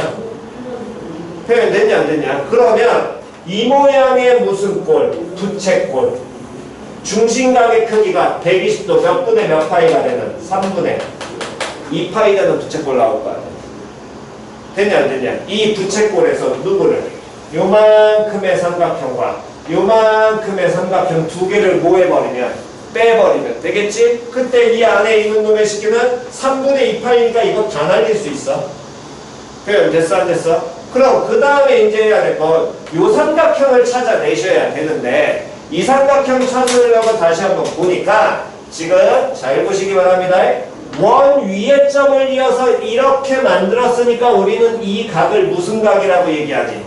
표현 됐냐 안 됐냐? 그러면 이 모양의 무슨 꼴? 부채꼴. 중심각의 크기가 120도 몇 분의 몇 파이가 되는? 3분의 2파이 되는 부채꼴 나올 거 아니야. 됐냐 안 됐냐? 이 부채꼴에서 누구를? 요만큼의 삼각형과 요만큼의 삼각형 두 개를 뭐 해버리면? 빼버리면 되겠지? 그때 이 안에 있는 놈의 식기는 3분의 2파이니까 이거 다 날릴 수 있어. 표현 됐어 안 됐어? 그럼 그 다음에 이제 해야 될 건 요 삼각형을 찾아내셔야 되는데 이 삼각형 찾으려고 다시 한번 보니까 지금 잘 보시기 바랍니다. 원 위에 점을 이어서 이렇게 만들었으니까 우리는 이 각을 무슨 각이라고 얘기하지?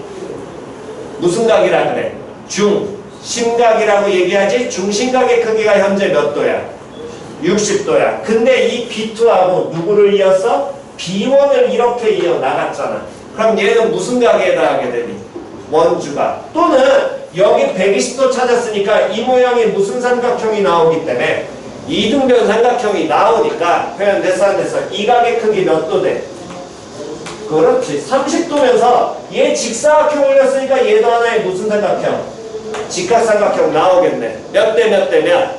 무슨 각이라 그래? 중심각이라고 얘기하지? 중심각의 크기가 현재 몇 도야? 60도야. 근데 이 B2하고 누구를 이었어? B1을 이렇게 이어 나갔잖아. 그럼 얘는 무슨 각에 해당하게 되니? 원주각. 또는 여기 120도 찾았으니까 이 모양의 무슨 삼각형이 나오기 때문에 이등변 삼각형이 나오니까 표현 됐어 안 됐어? 이 각의 크기 몇 도 돼? 그렇지. 30도면서 얘 직사각형 올렸으니까 얘도 하나의 무슨 삼각형? 직각삼각형 나오겠네. 몇 대 몇 대 몇?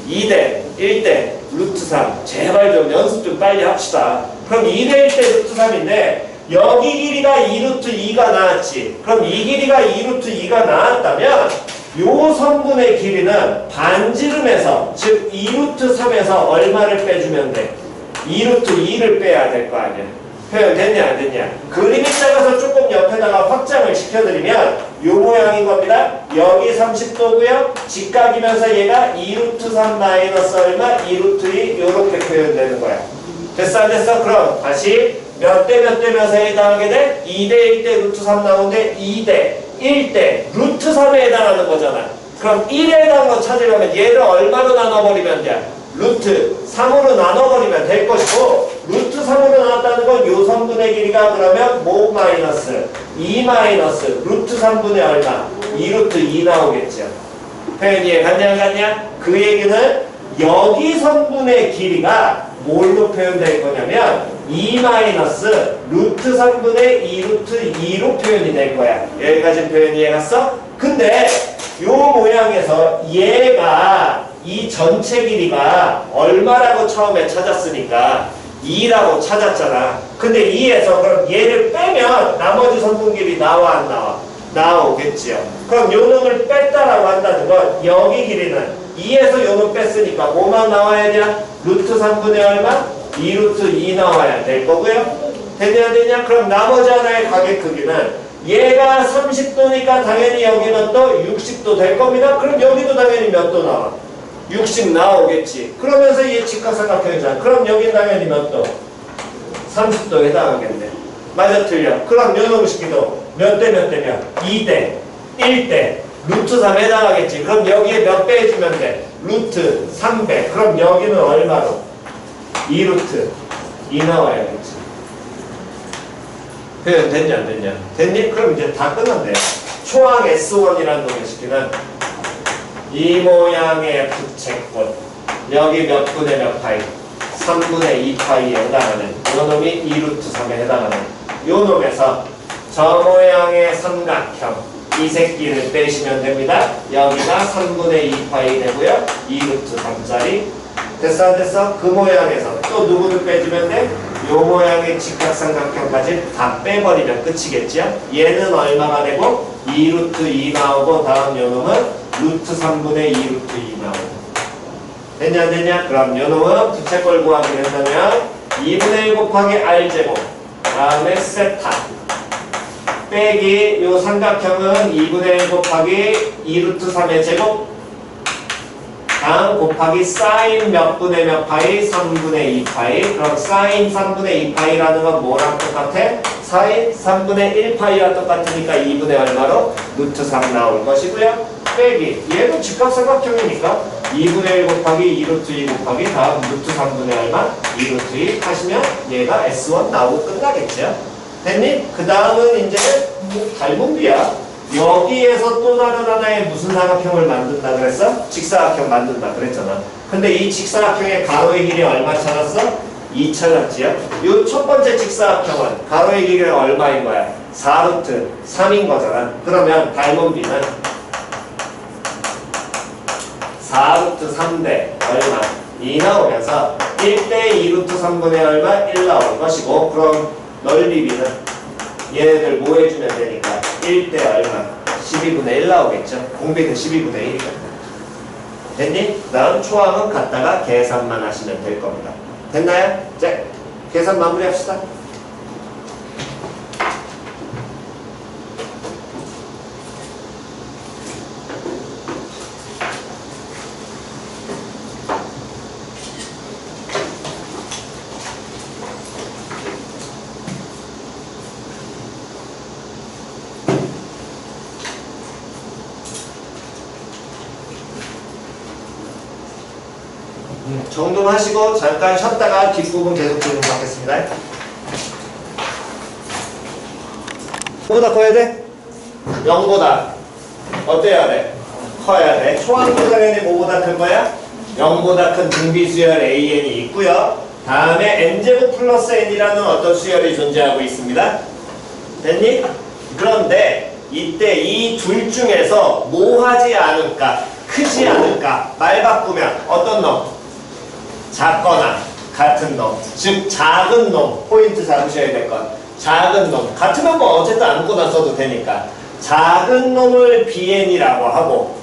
2대 1대 루트 3. 제발 좀 연습 좀 빨리 합시다. 그럼 2대 1대 루트 3인데 여기 길이가 2루트 2가 나왔지. 그럼 이 길이가 2루트 2가 나왔다면 요 선분의 길이는 반지름에서 즉 2루트 3에서 얼마를 빼주면 돼? 2루트 2를 빼야 될 거 아니야. 표현 됐냐 안 됐냐? 그림이 작아서 조금 옆에다가 확장을 시켜드리면 요 모양인 겁니다. 여기 30도고요. 직각이면서 얘가 2루트 3 마이너스 얼마? 2루트 2 요렇게 표현되는 거야. 됐어 안 됐어? 그럼 다시 몇 대 몇 대 몇에 해당하게 돼? 2대 1대 루트 3 나오는데 2대 1대 루트 3에 해당하는 거잖아. 그럼 1에 대한 거 찾으려면 얘를 얼마로 나눠버리면 돼? 루트 3으로 나눠버리면 될 것이고 루트 3으로 나눴다는 건 요 선분의 길이가 그러면 뭐 마이너스 2 마이너스 루트 3분의 얼마? 2루트 2 나오겠죠. 표현 이해 갔냐 안 갔냐? 그 얘기는 여기 선분의 길이가 뭘로 표현될 거냐면 2 마이너스 루트 3분의 2루트 2로 표현이 될 거야. 여기까지 표현 이해 갔어? 근데 요 모양에서 얘가 이 전체 길이가 얼마라고 처음에 찾았으니까 2라고 찾았잖아. 근데 2에서 그럼 얘를 빼면 나머지 선분 길이 나와 안 나와? 나오겠지요. 그럼 요 놈을 뺐다라고 한다는 건 여기 길이는 2에서 요 놈 뺐으니까 뭐만 나와야 돼? 루트 3분의 얼마? 2루트 2 나와야 될 거고요. 되냐 되냐? 그럼 나머지 하나의 가계 크기는 얘가 30도니까 당연히 여기는 또 60도 될 겁니다. 그럼 여기도 당연히 몇 도 나와? 60 나오겠지. 그러면서 얘 직각삼각형이잖아. 그럼 여기 당연히 몇 도? 30도에 해당하겠네. 맞아 틀려. 그럼 요 놈 시키도 몇 대 몇 대면? 2대 1대 루트 3에 해당하겠지. 그럼 여기에 몇 배 해주면 돼? 루트 3배. 그럼 여기는 얼마로? 2루트 2 나와야겠지. 표현 됐냐 안 됐냐? 됐니? 그럼 이제 다 끝났네. 초항 S1이라는 놈을 시키는 이 모양의 부채꼴 여기 몇 분의 몇 파이? 3분의 2파이에 해당하는 요 놈이 2루트 3에 해당하는 요 놈에서 저 모양의 삼각형 이 새끼를 빼시면 됩니다. 여기가 3분의 2파이 되고요. 2루트 3짜리 됐어 안 됐어? 그 모양에서 또 누구를 빼주면 돼? 요 모양의 직각삼각형까지 다 빼버리면 끝이겠죠? 얘는 얼마가 되고 2루트 2 나오고 다음 요 놈은 루트 3분의 2루트 2 나오고 됐냐 안 됐냐? 그럼 요 놈은 부채꼴 구하기 된다면 2분의 1 곱하기 r제곱 다음에 세타 빼기 요 삼각형은 2분의 1 곱하기 2루트 3의 제곱 다음 곱하기 사인 몇 분의 몇 파이? 3분의 2파이. 그럼 사인 3분의 2파이라는 건 뭐랑 똑같아? 사인 3분의 1파이와 똑같으니까 2분의 얼마로? 루트 3 나올 것이고요. 빼기 얘도 직각삼각형이니까 2분의 1 곱하기 2루트 2 곱하기 다음 루트 3분의 얼마? 2루트 2 하시면 얘가 S1 나오고 끝나겠죠. 됐니? 그 다음은 이제 닮은 비야. 여기에서 또 다른 하나의 무슨 삼각형을 만든다 그랬어? 직사각형 만든다 그랬잖아. 근데 이 직사각형의 가로의 길이 얼마 찾았어? 2 찾았지요? 이 첫 번째 직사각형은 가로의 길이가 얼마인 거야? 4루트 3인 거잖아. 그러면 닮은 비는 4루트 3대 얼마? 2 나오면서 1대 2루트 3분의 얼마? 1 나올 것이고 그럼 넓이비는 얘네들 뭐 해주면 되니까 1대 얼마? 12분의 1 나오겠죠. 공비는 12분의 1이거든. 됐니? 그 다음 초항은 갖다가 계산만 하시면 될 겁니다. 됐나요? 자, 계산 마무리합시다. 정돈하시고 잠깐 쉬었다가 뒷부분 계속 진행하겠습니다. 0보다 커야 돼? 0보다 어때야 돼? 커야 돼. 초항도 당연히 뭐보다 큰 거야? 0보다 큰 등비수열 AN이 있고요. 다음에 n제곱 플러스 n이라는 어떤 수열이 존재하고 있습니다. 됐니? 그런데 이때 이 둘 중에서 뭐 하지 않을까? 크지 않을까? 말 바꾸면 어떤 놈? 작거나 같은 놈, 즉 작은 놈, 포인트 잡으셔야 될 것. 작은 놈, 같으면 뭐 어쨌든 아무거나 써도 되니까 작은 놈을 BN이라고 하고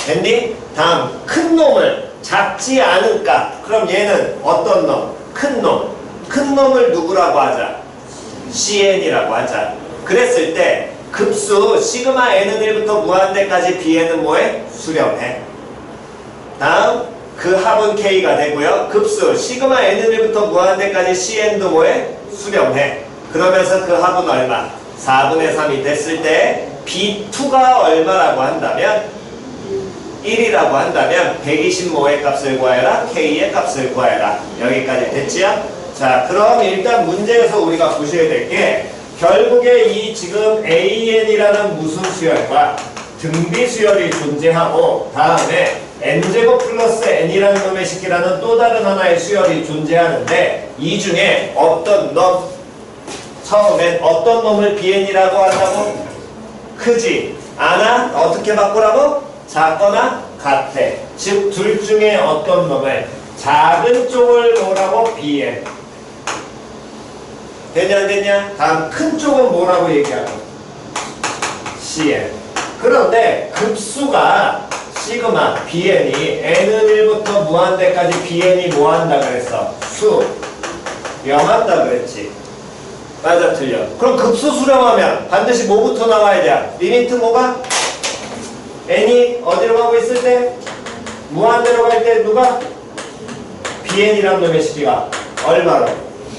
됐니? 다음 큰 놈을 작지 않을까? 그럼 얘는 어떤 놈? 큰 놈. 큰 놈을 누구라고 하자? CN이라고 하자. 그랬을 때 급수 시그마 n은 1부터 무한대까지 BN은 뭐해? 수렴해. 다음 그 합은 K가 되고요. 급수 시그마 n은 1부터 무한대까지 CN도 뭐해? 수렴해. 그러면서 그 합은 얼마? 4분의 3이 됐을 때 B2가 얼마라고 한다면 1이라고 한다면 125의 값을 구하여라. K의 값을 구하여라. 여기까지 됐지요? 자, 그럼 일단 문제에서 우리가 보셔야 될 게 결국에 이 지금 AN이라는 무슨 수열과 등비 수열이 존재하고 다음에 n제곱 플러스 n이라는 놈의 식기라는 또 다른 하나의 수열이 존재하는데 이 중에 어떤 놈 처음엔 어떤 놈을 bn이라고 한다고? 크지 않아? 어떻게 바꾸라고? 작거나 같아. 즉 둘 중에 어떤 놈을 작은 쪽을 뭐라고? bn. 되냐 안 되냐? 다음 큰 쪽은 뭐라고 얘기하고? cn. 그런데 급수가 시그마 bn이 n은 1부터 무한대까지 bn이 뭐한다 그랬어? 수렴한다 그랬지. 맞아 틀려. 그럼 급수 수렴하면 반드시 뭐부터 나와야 돼? 리미트 뭐가? n이 어디로 가고 있을 때? 무한대로 갈 때 누가? bn이란 놈의 시기가 얼마로?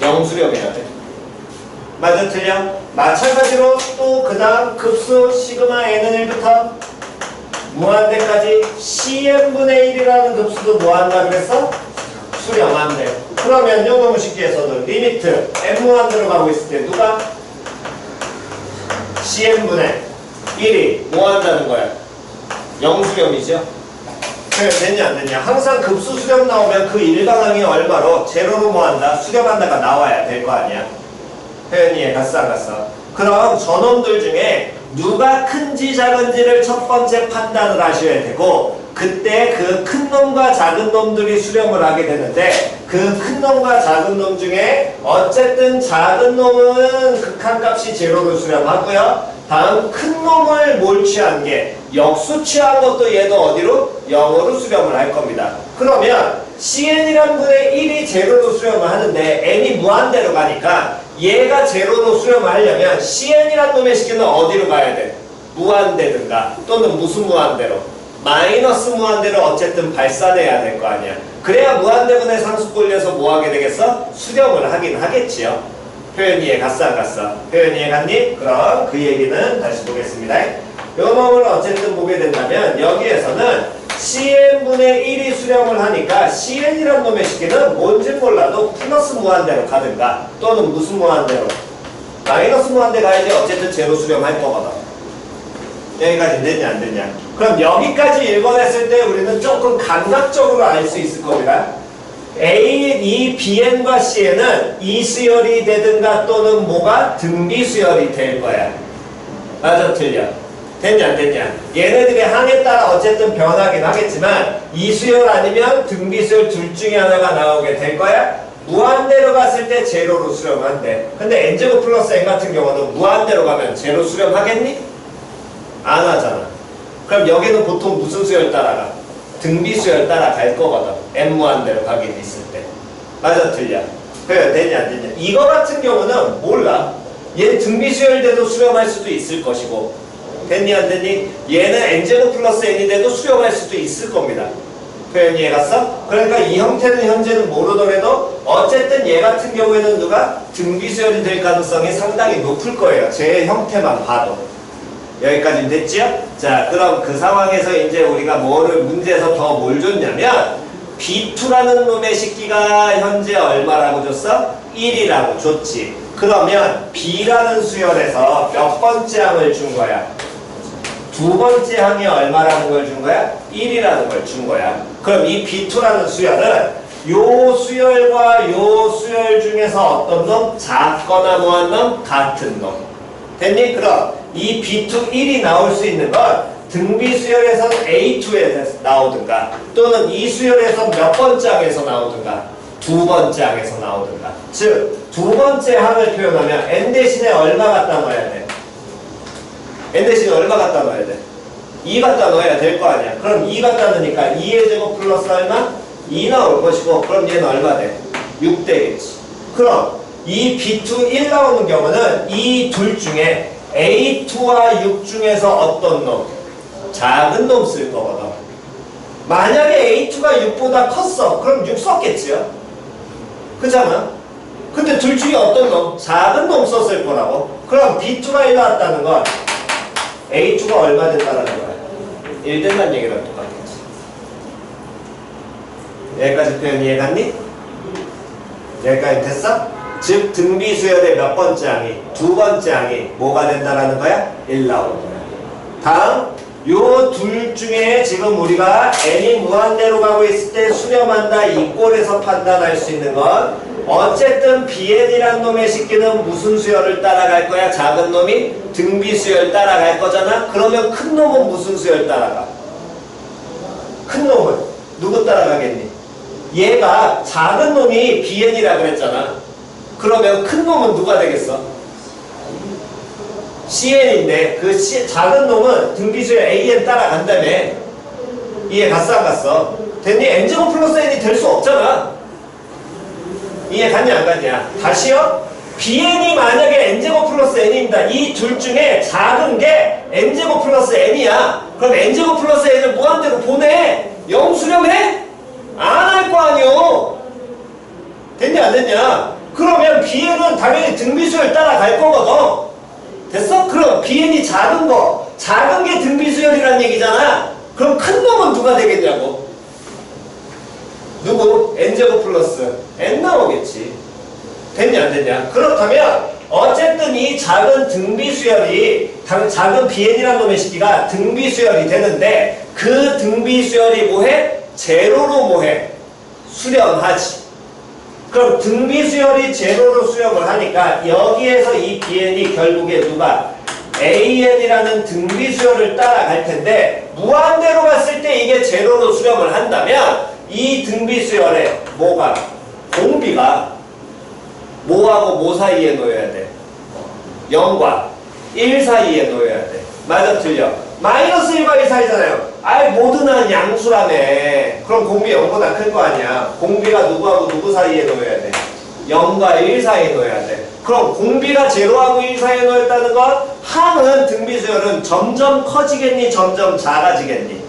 0 수렴해야 돼. 맞아 틀려? 마찬가지로 또 그 다음 급수 시그마 n은 1부터 무한대까지 cn분의 1이라는 급수도 뭐한다 그랬어? 수렴한대. 그러면 요 놈의 식기에서도 리미트 n 무한대로 가고 있을 때 누가? cn분의 1이 뭐한다는 거야? 0 수렴이죠? 그래 됐냐 안 됐냐? 항상 급수 수렴 나오면 그 일방항이 얼마로? 제로로 뭐한다? 수렴한다가 나와야 될 거 아니야? 표현이해 갔어 안 갔어? 그럼 저놈들 중에 누가 큰지 작은지를 첫 번째 판단을 하셔야 되고 그때 그 큰 놈과 작은 놈들이 수렴을 하게 되는데 그 큰 놈과 작은 놈 중에 어쨌든 작은 놈은 극한값이 제로로 수렴하고요. 다음 큰 놈을 뭘 취한 게 역수 취한 것도 얘도 어디로? 0으로 수렴을 할 겁니다. 그러면 cn이란 분의 1이 제로로 수렴을 하는데 n이 무한대로 가니까 얘가 제로로 수렴을 하려면 cn이란 놈의 식기는 어디로 가야 돼? 무한대든가 또는 무슨 무한대로? 마이너스 무한대로 어쨌든 발산해야 될 거 아니야. 그래야 무한대분의 상수 꼴려서 뭐 하게 되겠어? 수렴을 하긴 하겠지요. 표현 이해 갔어 안 갔어? 표현 이해 갔니? 그럼 그 얘기는 다시 보겠습니다. 요 놈을 어쨌든 보게 된다면 여기에서는 cn분의 1이 수렴을 하니까 cn이란 놈의 식기는 뭔지 몰라도 플러스 무한대로 가든가 또는 무슨 무한대로? 마이너스 무한대 가야지 어쨌든 제로 수렴할 거거든. 여기까지 됐냐 안 됐냐? 그럼 여기까지 읽어냈을 때 우리는 조금 감각적으로 알 수 있을 겁니다. 이 bn과 cn은 이수열이 되든가 또는 뭐가 등비 수열이 될 거야. 맞아 틀려? 됐냐 안 됐냐? 얘네들의 항에 따라 어쨌든 변하긴 하겠지만 이수열 아니면 등비 수열 둘 중에 하나가 나오게 될 거야. 무한대로 갔을 때 제로로 수렴한대. 근데 n제곱 플러스 n 같은 경우는 무한대로 가면 제로 수렴하겠니? 안 하잖아. 그럼 여기는 보통 무슨 수열 따라가? 등비 수열 따라갈 거거든. n 무한대로 가긴 있을 때. 맞아 틀려? 그래 되냐 안 되냐? 이거 같은 경우는 몰라. 얘 등비 수열 돼도 수렴할 수도 있을 것이고 됐니 안 됐니? 얘는 n제곱 플러스 n이 돼도 수렴할 수도 있을 겁니다. 표현 이해 갔어? 그러니까 이 형태는 현재는 모르더라도 어쨌든 얘 같은 경우에는 누가? 등비 수열이 될 가능성이 상당히 높을 거예요. 제 형태만 봐도. 여기까지 됐지요? 자, 그럼 그 상황에서 이제 우리가 뭐를 문제에서 더 뭘 줬냐면 B2라는 놈의 식기가 현재 얼마라고 줬어? 1이라고 줬지. 그러면 B라는 수열에서 몇 번째 항을 준 거야? 두 번째 항이 얼마라는 걸 준 거야? 1이라는 걸 준 거야. 그럼 이 B2라는 수열은 요 수열과 요 수열 중에서 어떤 놈? 작거나 뭐한 놈? 같은 놈. 됐니? 그럼 이 B2 1이 나올 수 있는 건 등비 수열에서 A2에서 나오든가 또는 이 수열에서 몇 번째 항에서 나오든가 두 번째 항에서 나오든가 즉 두 번째 항을 표현하면 n 대신에 얼마 갖다 넣어야 돼? n 대신에 얼마 갖다 넣어야 돼? 2 갖다 넣어야 될 거 아니야. 그럼 2 갖다 넣으니까 2의 제곱 플러스 얼마? 2 나올 것이고 그럼 얘는 얼마 돼? 6 되겠지. 그럼 이 B2 1 나오는 경우는 이 둘 중에 A2와 6 중에서 어떤 놈? 작은 놈 쓸 거거든. 만약에 A2가 6보다 컸어. 그럼 6 썼겠지요? 그잖아? 근데 둘 중에 어떤 놈? 작은 놈 썼을 거라고. 그럼 B2가 1 나왔다는 건 A2가 얼마 된다는 거야? 1 된다는 얘기랑 똑같겠지. 여기까지 표현 이해갔니? 여기까지 됐어? 즉 등비수열의 몇 번째 항이? 두 번째 항이 뭐가 된다라는 거야? 1 나오는 거야. 다음 요 둘 중에 지금 우리가 n이 무한대로 가고 있을 때 수렴한다 이 꼴에서 판단할 수 있는 건 어쨌든 bn이란 놈의 식기는 무슨 수열을 따라갈 거야? 작은 놈이 등비수열 따라갈 거잖아? 그러면 큰 놈은 무슨 수열 따라가? 큰 놈은 누구 따라가겠니? 얘가 작은 놈이 bn이라 그랬잖아. 그러면 큰 놈은 누가 되겠어? cn인데 그 작은 놈은 등비수열 an 따라간다며. 이해 갔어 안 갔어? 됐니? n제곱 플러스 n이 될 수 없잖아. 이해 갔냐 안 갔냐? 다시요. bn이 만약에 n제곱 플러스 n입니다. 이 둘 중에 작은 게 n제곱 플러스 n이야. 그럼 n제곱 플러스 n을 무한대로 보내. 0 수렴해? 안 할 거 아니오. 됐냐 안 됐냐? 그러면 bn은 당연히 등비수열 따라갈 거거든. 됐어? 그럼 bn이 작은 거, 작은 게 등비수열이란 얘기잖아. 그럼 큰 놈은 누가 되겠냐고? 누구? n제곱 플러스 n 나오겠지. 됐냐 안 됐냐? 그렇다면 어쨌든 이 작은 등비수열이 작은 bn이라는 놈의 식기가 등비수열이 되는데 그 등비수열이 뭐해? 제로로 뭐해? 수렴하지. 그럼 등비수열이 제로로 수렴을 하니까 여기에서 이 bn이 결국에 누가? an이라는 등비수열을 따라갈 텐데 무한대로 갔을 때 이게 제로로 수렴을 한다면 이 등비수열에 뭐가? 공비가 뭐하고 뭐 사이에 놓여야 돼? 0과 1 사이에 놓여야 돼. 맞아 틀려? 마이너스 1과 1 사이잖아요. 아이 모두는 양수라며. 그럼 공비 0보다 클 거 아니야. 공비가 누구하고 누구 사이에 놓여야 돼? 0과 1 사이에 놓여야 돼. 그럼 공비가 제로하고 1 사이에 놓였다는 건 항은 등비수열은 점점 커지겠니? 점점 작아지겠니?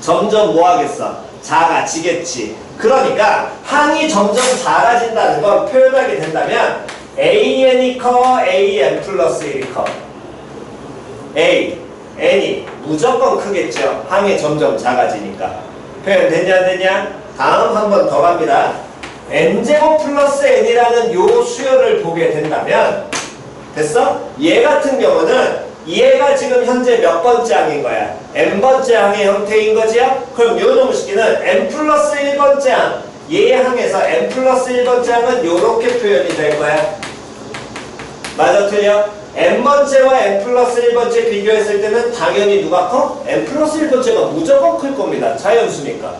점점 뭐 하겠어? 작아지겠지. 그러니까 항이 점점 작아진다는 건 표현하게 된다면 an이 커, an 플러스 1이 커. n이 무조건 크겠죠. 항이 점점 작아지니까. 표현 됐냐 안 됐냐? 다음 한 번 더 갑니다. n제곱 플러스 n이라는 요 수열을 보게 된다면 됐어? 얘 같은 경우는 얘가 지금 현재 몇 번째 항인 거야? n번째 항의 형태인 거지요? 그럼 요 놈의 식기는 n 플러스 1번째 항. 얘 항에서 n 플러스 1번째 항은 요렇게 표현이 될 거야. 맞아 틀려? n번째와 n 플러스 1번째 비교했을 때는 당연히 누가 커? n 플러스 1번째가 무조건 클 겁니다. 자연수니까.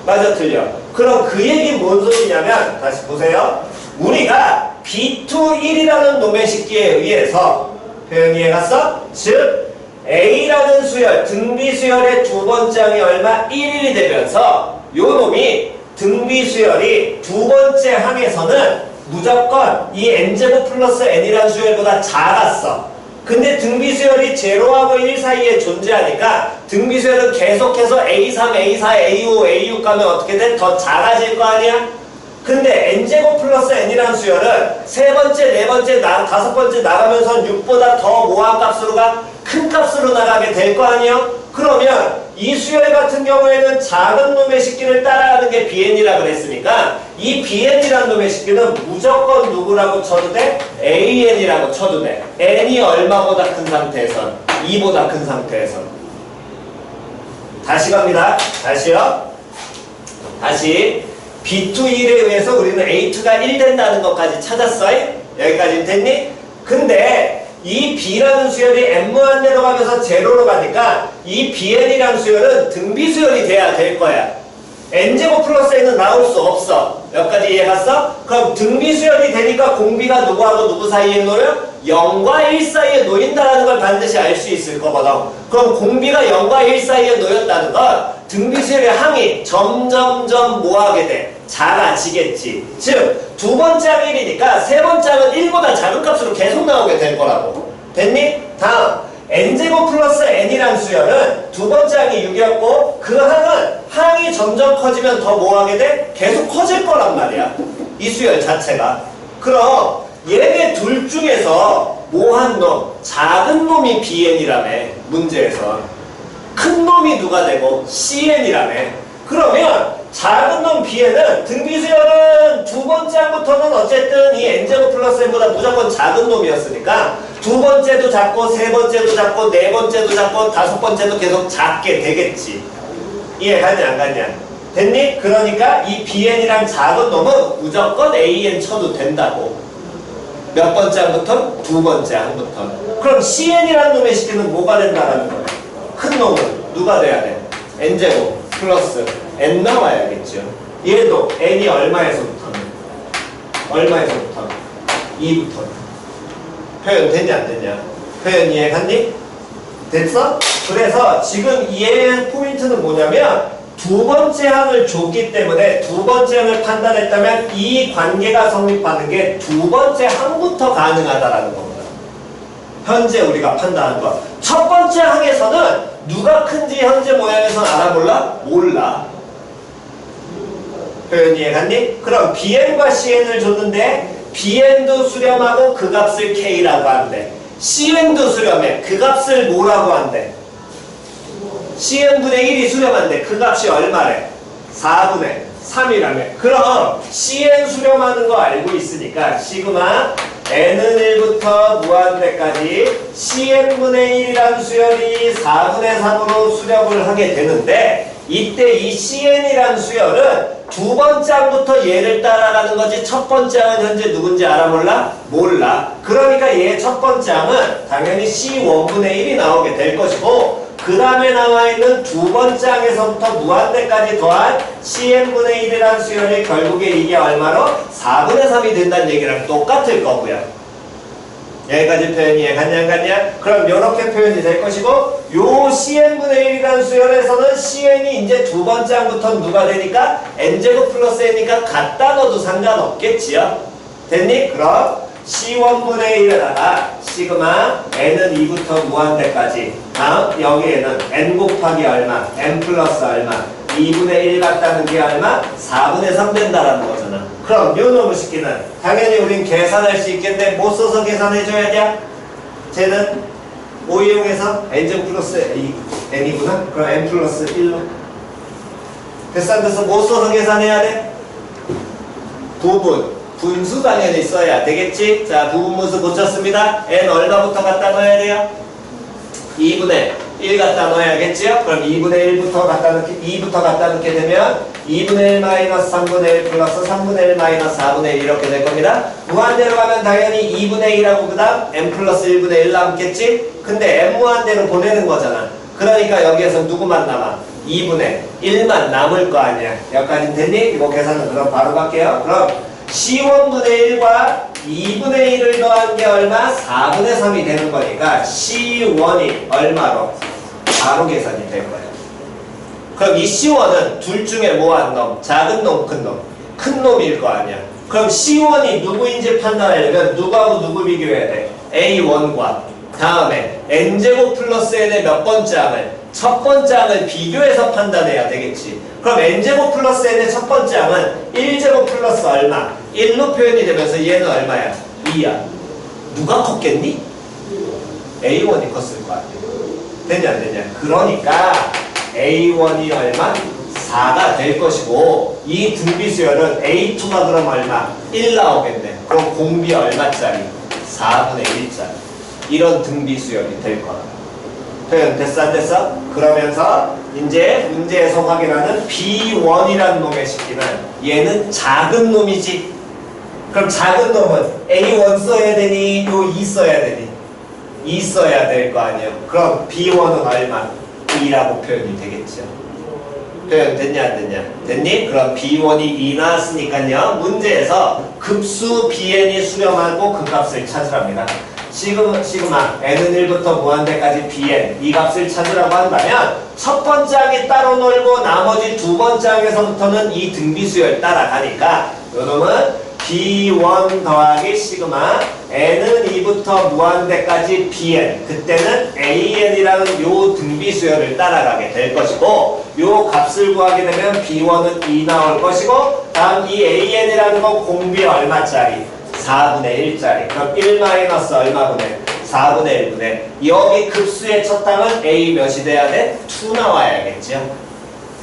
맞아 틀려? 그럼 그 얘기는 뭔 소리냐면 다시 보세요. 우리가 B21이라는 놈의 식기에 의해서 표현 이해갔어? 즉 A라는 수열, 등비수열의 두 번째 항이 얼마? 1이 되면서 요 놈이 등비수열이 두 번째 항에서는 무조건 이 n제곱 플러스 n이라는 수열보다 작았어. 근데 등비수열이 제로하고 1 사이에 존재하니까 등비수열은 계속해서 A3, A4, A5, A6 가면 어떻게 돼? 더 작아질 거 아니야? 근데 n제곱 플러스 n이라는 수열은 세 번째, 네 번째, 다섯 번째 나가면서 6보다 더 뭐한 값으로 가? 큰 값으로 나가게 될 거 아니야? 그러면 이 수열 같은 경우에는 작은 놈의 식기를 따라가는 게 bn이라 그랬으니까 이 bn이라는 놈의 식기는 무조건 누구라고 쳐도 돼? an이라고 쳐도 돼. n이 얼마보다 큰 상태에선? 2보다 큰 상태에선. 다시 갑니다. 다시요. 다시 B21에 의해서 우리는 A2가 1 된다는 것까지 찾았어. 여기까지는 됐니? 근데 이 B라는 수열이 N무한대로 가면서 제로로 가니까 이 BN이라는 수열은 등비수열이 돼야 될 거야. N제곱 플러스 N은 나올 수 없어. 여기까지 이해갔어? 그럼 등비수열이 되니까 공비가 누구하고 누구 사이에 놓여? 0과 1 사이에 놓인다는 걸 반드시 알 수 있을 거거든. 그럼 공비가 0과 1 사이에 놓였다는 건 등비수열의 항이 점점점 뭐하게 돼? 작아지겠지. 즉 두 번째 항이 1이니까 세 번째 항은 1보다 작은 값으로 계속 나오게 될 거라고. 됐니? 다음 n제곱 플러스 n이란 수열은 두 번째 항이 6이었고 그 항이 점점 커지면 더 뭐하게 돼? 계속 커질 거란 말이야. 이 수열 자체가. 그럼 얘네 둘 중에서 뭐한 놈? 작은 놈이 bn이라며. 문제에서 큰 놈이 누가 되고? cn이라며. 그러면 작은 놈 bn은 등비수열은 두 번째 항부터는 어쨌든 이 n제곱 플러스 n보다 무조건 작은 놈이었으니까 두 번째도 작고 세 번째도 작고 네 번째도 작고 다섯 번째도 계속 작게 되겠지. 이해 가냐 안 가냐? 됐니? 그러니까 이 bn이란 작은 놈은 무조건 an 쳐도 된다고. 몇 번째 항부터? 두 번째 항부터. 그럼 cn이라는 놈의 식기는 뭐가 된다라는 거야? 큰 놈은 누가 돼야 돼? n제곱 플러스 n 나와야겠죠. 얘도 n이 얼마에서부터는? 얼마에서부터? 2부터. 표현 되냐 안 되냐? 표현 이해 갔니? 됐어? 그래서 지금 이해의 포인트는 뭐냐면 두 번째 항을 줬기 때문에 두 번째 항을 판단했다면 이 관계가 성립하는 게 두 번째 항부터 가능하다라는 겁니다. 현재 우리가 판단한 것. 첫 번째 항에서는 누가 큰지 현재 모양에서는 알아볼라? 몰라. 표현 이해 갔니? 그럼 bn과 cn을 줬는데 bn도 수렴하고 그 값을 k라고 한대. cn도 수렴해. 그 값을 뭐라고 한대? cn분의 1이 수렴한대. 그 값이 얼마래? 4분의 3이라며. 그럼 cn 수렴하는 거 알고 있으니까 시그마 n은 1부터 무한대까지 cn분의 1이라는 수열이 4분의 3으로 수렴을 하게 되는데 이때 이 cn이라는 수열은 두 번째 항부터 얘를 따라가는 거지 첫 번째 항은 현재 누군지 알아볼라? 몰라. 그러니까 얘 첫 번째 항은 당연히 c1분의 1이 나오게 될 것이고 그 다음에 나와있는 두 번째 항에서부터 무한대까지 더한 cn분의 1이라는 수열이 결국에 이게 얼마로? 4분의 3이 된다는 얘기랑 똑같을 거고요. 여기까지 표현이 이해갔냐 안 갔냐? 그럼 이렇게 표현이 될 것이고 요 cn분의 1이라는 수열에서는 cn이 이제 두 번째 항부터 누가 되니까 n제곱 플러스 n이니까 갖다 넣어도 상관없겠지요? 됐니? 그럼 c1분의 1에다가 시그마 n은 2부터 무한대까지 다음 여기에는 n 곱하기 얼마? n 플러스 얼마? 2분의 1 같다는 게 얼마? 4분의 3 된다라는 거잖아. 그럼 요 놈의 식기는 당연히 우린 계산할 수 있겠는데 못 써서 계산해줘야 돼? 쟤는 5 이용해서 n제곱 플러스 n이구나? 그럼 n 플러스 1로 됐어 안 됐어? 못 써서 계산해야 돼? 부분 분수 당연히 써야 되겠지? 자 부분분수 고쳤습니다. n 얼마부터 갖다 넣어야 돼요? 2분의 1 갖다 넣어야겠지요? 그럼 2분의 1부터 갖다 넣게 되면 2분의 1 마이너스 3분의 1 플러스 3분의 1 마이너스 4분의 1 이렇게 될 겁니다. 무한대로 가면 당연히 2분의 1하고 그 다음 n 플러스 1분의 1 남겠지? 근데 n 무한대로 보내는 거잖아. 그러니까 여기에서 누구만 남아? 2분의 1만 남을 거 아니야. 여기까지 됐니? 이거 계산은 그럼 바로 갈게요. 그럼 c1분의 1과 2분의 1을 더한 게 얼마? 4분의 3이 되는 거니까 c1이 얼마로? 바로 계산이 될 거예요. 그럼 이 c1은 둘 중에 뭐 한 놈? 작은 놈, 큰 놈? 큰 놈일 거 아니야. 그럼 c1이 누구인지 판단하려면 누구하고 누구 비교해야 돼? a1과 다음에 n제곱 플러스 n의 몇 번째 항을? 첫 번째 항을 비교해서 판단해야 되겠지. 그럼 n제곱 플러스 n의 첫 번째 항은 1제곱 플러스 얼마? 1로 표현이 되면서 얘는 얼마야? 2야. 누가 컸겠니? a1이 컸을 거 아니야. 되냐 안 되냐? 그러니까 a1이 얼마? 4가 될 것이고 이 등비수열은 a2가 그럼 얼마? 1 나오겠네. 그럼 공비 얼마짜리? 4분의 1짜리. 이런 등비수열이 될 거야. 표현 됐어 안 됐어? 그러면서 이제 문제에서 확인하는 B1이라는 놈의 식기는 얘는 작은 놈이지. 그럼 작은 놈은 A1 써야 되니? 요 2 써야 되니? 2 써야 될 거 아니에요. 그럼 B1은 얼마? 2라고 표현이 되겠죠. 표현 됐냐 안 됐냐? 됐니? 그럼 B1이 2 나왔으니까요. 문제에서 급수 BN이 수렴하고 그 값을 찾으랍니다. 시그마 n은 1부터 무한대까지 bn 이 값을 찾으라고 한다면 첫 번째 항이 따로 놀고 나머지 두 번째 항에서부터는 이 등비수열 따라가니까 요놈은 b1 더하기 시그마 n은 2부터 무한대까지 bn 그때는 an이라는 요 등비수열을 따라가게 될 것이고 요 값을 구하게 되면 b1은 2 나올 것이고 다음 이 an이라는 건 공비 얼마짜리? 4분의 1짜리. 그럼 1 마이너스 얼마분의? 4분의 1분의. 여기 급수의 첫 항은 A 몇이 돼야 돼? 2 나와야겠죠.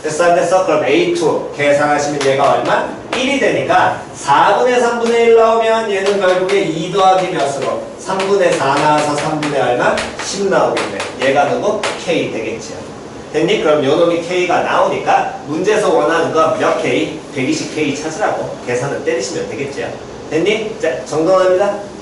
됐어 안 됐어? 그럼 A2 계산하시면 얘가 얼마? 1이 되니까 4분의 3분의 1 나오면 얘는 결국에 2 더하기 몇으로? 3분의 4 나와서 3분의 얼마? 10 나오겠네. 얘가 누구? K 되겠지요. 됐니? 그럼 요놈이 K가 나오니까 문제에서 원하는 건 몇 K? 120K 찾으라고 계산을 때리시면 되겠지요. 됐니? 자, 정돈합니다.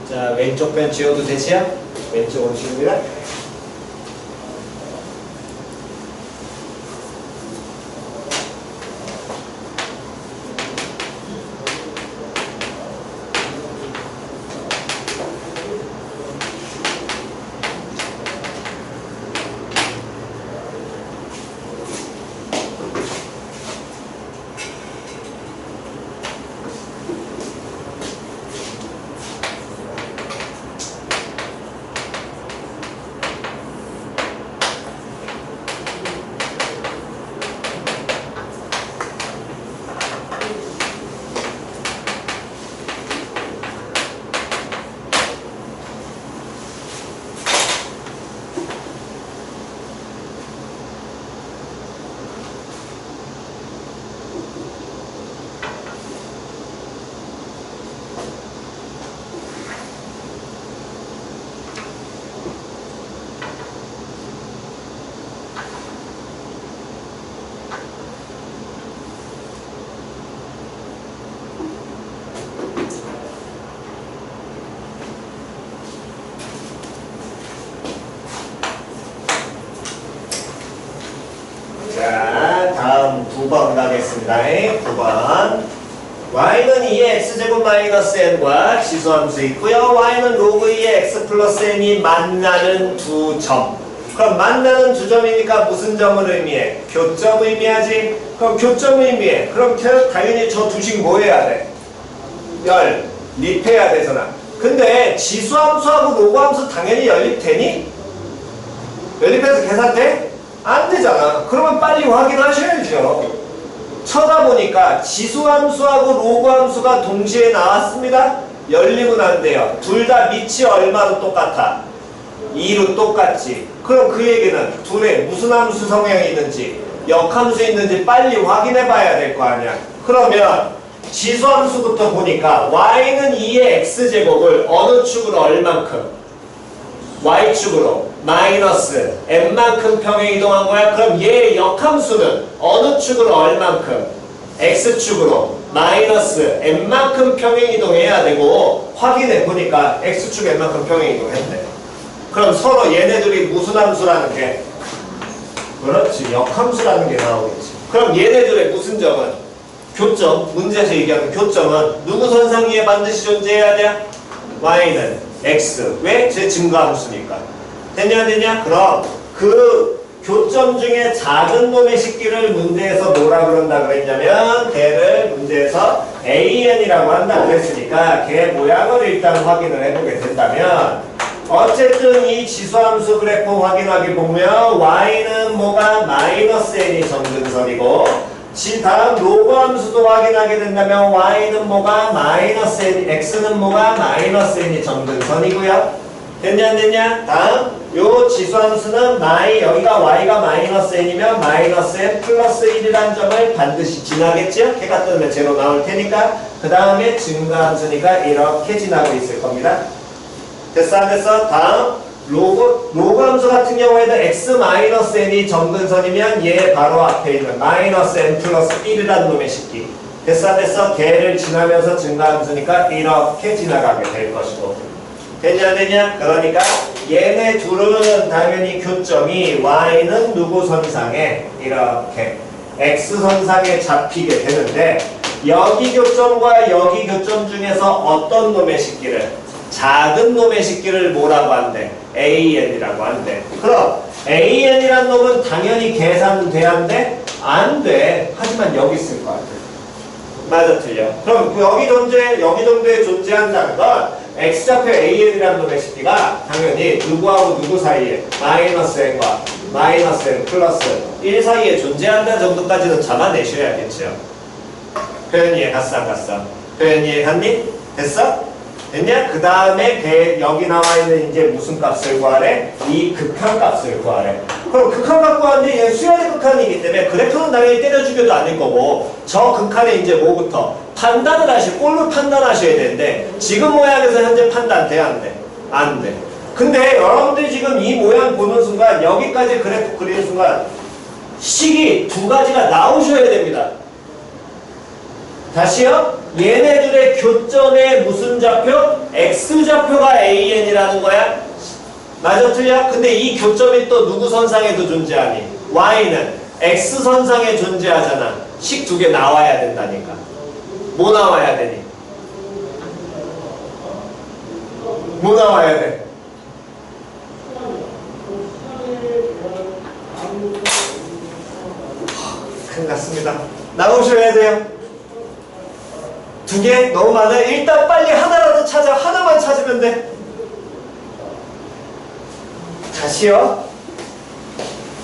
자, 왼쪽 편 지워도 되지요? 왼쪽은 지웁니다. 자, 다음 9번 가겠습니다. 9번. y는 2의 x제곱 마이너스 n과 지수함수 있고요. y는 로그 2의 x 플러스 n이 만나는 두 점. 그럼 만나는 두 점이니까 무슨 점을 의미해? 교점 의미하지? 그럼 교점 의미해. 그럼 당연히 저 두식 뭐 해야 돼? 연립해야 되잖아. 근데 지수함수하고 로그함수 당연히 연립되니? 연립해서 계산돼? 안 되잖아. 그러면 빨리 확인하셔야죠. 쳐다보니까 지수함수하고 로그함수가 동시에 나왔습니다. 연립은 안 돼요. 둘 다 밑이 얼마로 똑같아? 2로 똑같지. 그럼 그 얘기는 둘에 무슨 함수 성향이 있는지 역함수 있는지 빨리 확인해 봐야 될 거 아니야. 그러면 지수함수부터 보니까 y는 2의 x제곱을 어느 축으로 얼만큼? y축으로 마이너스 n만큼 평행 이동한 거야. 그럼 얘 역함수는 어느 축으로 얼만큼? x축으로 마이너스 n만큼 평행 이동해야 되고 확인해 보니까 x축 n만큼 평행 이동했네. 그럼 서로 얘네들이 무슨 함수라는 게? 그렇지, 역함수라는 게 나오겠지. 그럼 얘네들의 무슨 점은? 교점, 문제에서 얘기하는 교점은 누구 선상 위에 반드시 존재해야 돼? y는 x. 왜? 제 증가함수니까. 됐냐 안 됐냐? 그럼 그 교점 중에 작은 놈의 식기를 문제에서 뭐라 그런다 그랬냐면 걔를 문제에서 AN이라고 한다 그랬으니까 걔 모양을 일단 확인을 해보게 된다면 어쨌든 이 지수함수 그래프 확인하기 보면 y는 뭐가 마이너스 n이 점근선이고 다음 로그함수도 확인하게 된다면 y는 뭐가 마이너스 n, x는 뭐가 마이너스 n이 점근선이고요. 됐냐 안 됐냐? 다음 요 지수함수는 여기가 y가 마이너스 n이면 마이너스 n 플러스 1이라는 점을 반드시 지나겠죠? 해가 뜨면 제로 나올 테니까 그 다음에 증가함수니까 이렇게 지나고 있을 겁니다. 됐어 안 됐어? 다음 로그함수 같은 경우에는 x-n이 점근선이면 얘 바로 앞에 있는 마이너스 n 플러스 1이라는 놈의 식기. 됐어 안 됐어? 걔를 지나면서 증가함수니까 이렇게 지나가게 될 것이고. 됐냐 안 됐냐? 그러니까 얘네 둘은 당연히 교점이 y는 누구 선상에 이렇게 x선상에 잡히게 되는데 여기 교점과 여기 교점 중에서 어떤 놈의 식기를? 작은 놈의 식기를 뭐라고 한대? AN이라고 한대. 그럼 AN이란 놈은 당연히 계산돼야 한대? 안 돼. 하지만 여기 있을 것 같아. 맞아 틀려. 그럼 여기 정도에 존재한다는 건 X좌표 AN이라는 놈의 식기가 당연히 누구하고 누구 사이에 마이너스 N과 마이너스 N 플러스 1 사이에 존재한다는 정도까지는 잡아내셔야겠죠. 표현 이해 갔어 안 갔어? 표현 이해 갔니? 됐어? 됐냐? 그 다음에 여기 나와 있는 이제 무슨 값을 구하래? 이 극한값을 구하래. 그럼 극한값 구하는데 얘 수열의 극한이기 때문에 그래프는 당연히 때려 죽여도 아닐 거고 저 극한에 이제 뭐부터? 판단을 꼴로 판단하셔야 되는데 지금 모양에서 현재 판단 돼? 안 돼? 안 돼. 근데 여러분들이 지금 이 모양 보는 순간 여기까지 그래프 그리는 순간 식이 두 가지가 나오셔야 됩니다. 다시요? 얘네들의 교점의 무슨 좌표? X좌표가 AN이라는 거야? 맞아 틀려? 근데 이 교점이 또 누구 선상에도 존재하니? Y는 X선상에 존재하잖아. 식 두 개 나와야 된다니까. 뭐 나와야 되니? 뭐 나와야 돼? 큰일 났습니다. 나오셔야 돼요. 두 개? 너무 많아? 일단 빨리 하나라도 찾아. 하나만 찾으면 돼. 다시요.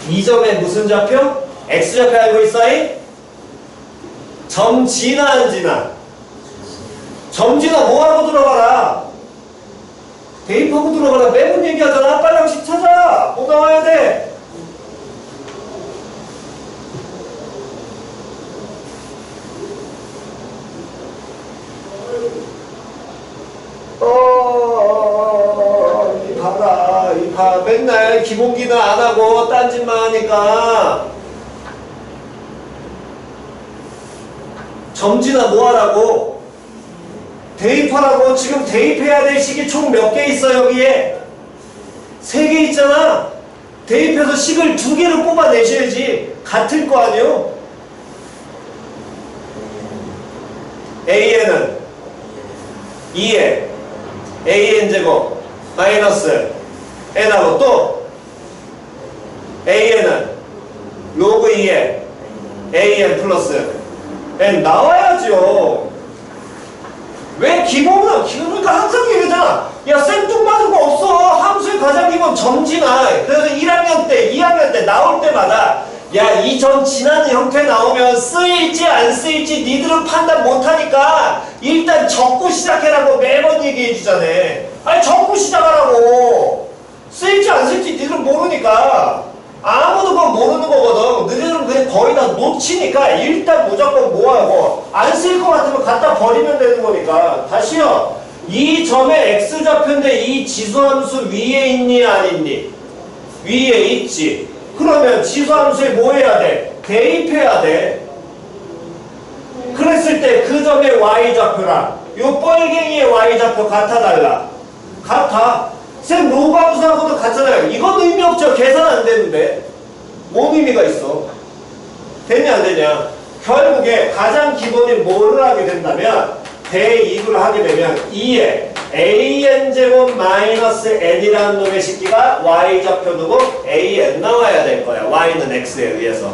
이 점에 무슨 좌표? X좌표 알고 있어? 이? 점 지나 안 지나? 점 지나 뭐하고 들어가라? 대입하고 들어가라. 매번 얘기하잖아. 빨리 한식 찾아. 뭐 나와야 돼? 이 봐. 맨날 기본기는 안 하고 딴짓만 하니까 점지나 뭐 하라고? 대입하라고. 지금 대입해야 될 식이 총 몇 개 있어 여기에? 3개 있잖아. 대입해서 식을 2개를 뽑아내셔야지 같을 거 아니에요? AN은 2에 AN제곱 마이너스 N하고 또 AN은 로그 2에 AN 플러스 N 나와야죠. 왜 기본은 그러니까 항상 얘기하잖아. 야 생뚱맞은 거 없어. 함수의 가장 기본 점지나. 그래서 1학년 때 2학년 때 나올 때마다 야 이 점 지나는 형태 나오면 쓰일지 안 쓰일지 니들은 판단 못하니까 일단 적고 시작해라고 매번 얘기해 주잖아. 아니 적고 시작하라고. 쓰일지 안 쓰일지 니들은 모르니까. 아무도 그건 모르는 거거든. 너희들은 그냥 거의 다 놓치니까 일단 무조건 모아고 안 쓸 것 같으면 갖다 버리면 되는 거니까. 다시요. 이 점의 x좌표인데 이 지수함수 위에 있니 안 있니? 위에 있지. 그러면 지수함수에 뭐 해야 돼? 대입해야 돼. 그랬을 때 그 점의 y좌표랑 요 뻘갱이의 y좌표 같아 달라? 같아. 쌤 로그함수하고도 같잖아요. 이건 의미 없죠. 계산 안 되는데. 뭔 의미가 있어? 되냐 안 되냐? 결국에 가장 기본인 뭐를 하게 된다면 대입을 하게 되면 2에 AN제곱 마이너스 N이라는 놈의 식기가 Y좌표 두고 AN 나와야 될 거야. Y는 X에 의해서.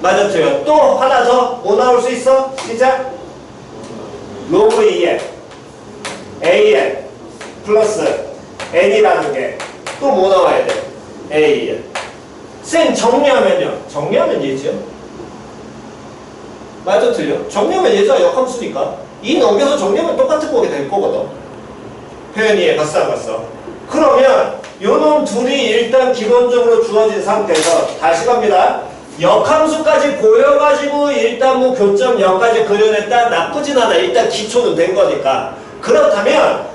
맞았죠? 또 하나 더 뭐 나올 수 있어? 시작. 로그 2에 AN 플러스 N이라는 게 또 뭐 나와야 돼? AN. 쌤 정리하면요. 정리하면 얘지요. 맞아 틀려? 정리하면 얘가 역함수니까 이 넘겨서 정리하면 똑같은 거게 될 거거든. 표현이 이해 갔어 안 갔어? 그러면 요놈 둘이 일단 기본적으로 주어진 상태에서 다시 갑니다. 역함수까지 보여가지고 일단 뭐 교점 0까지 그려냈다 나쁘진 않아. 일단 기초는 된 거니까. 그렇다면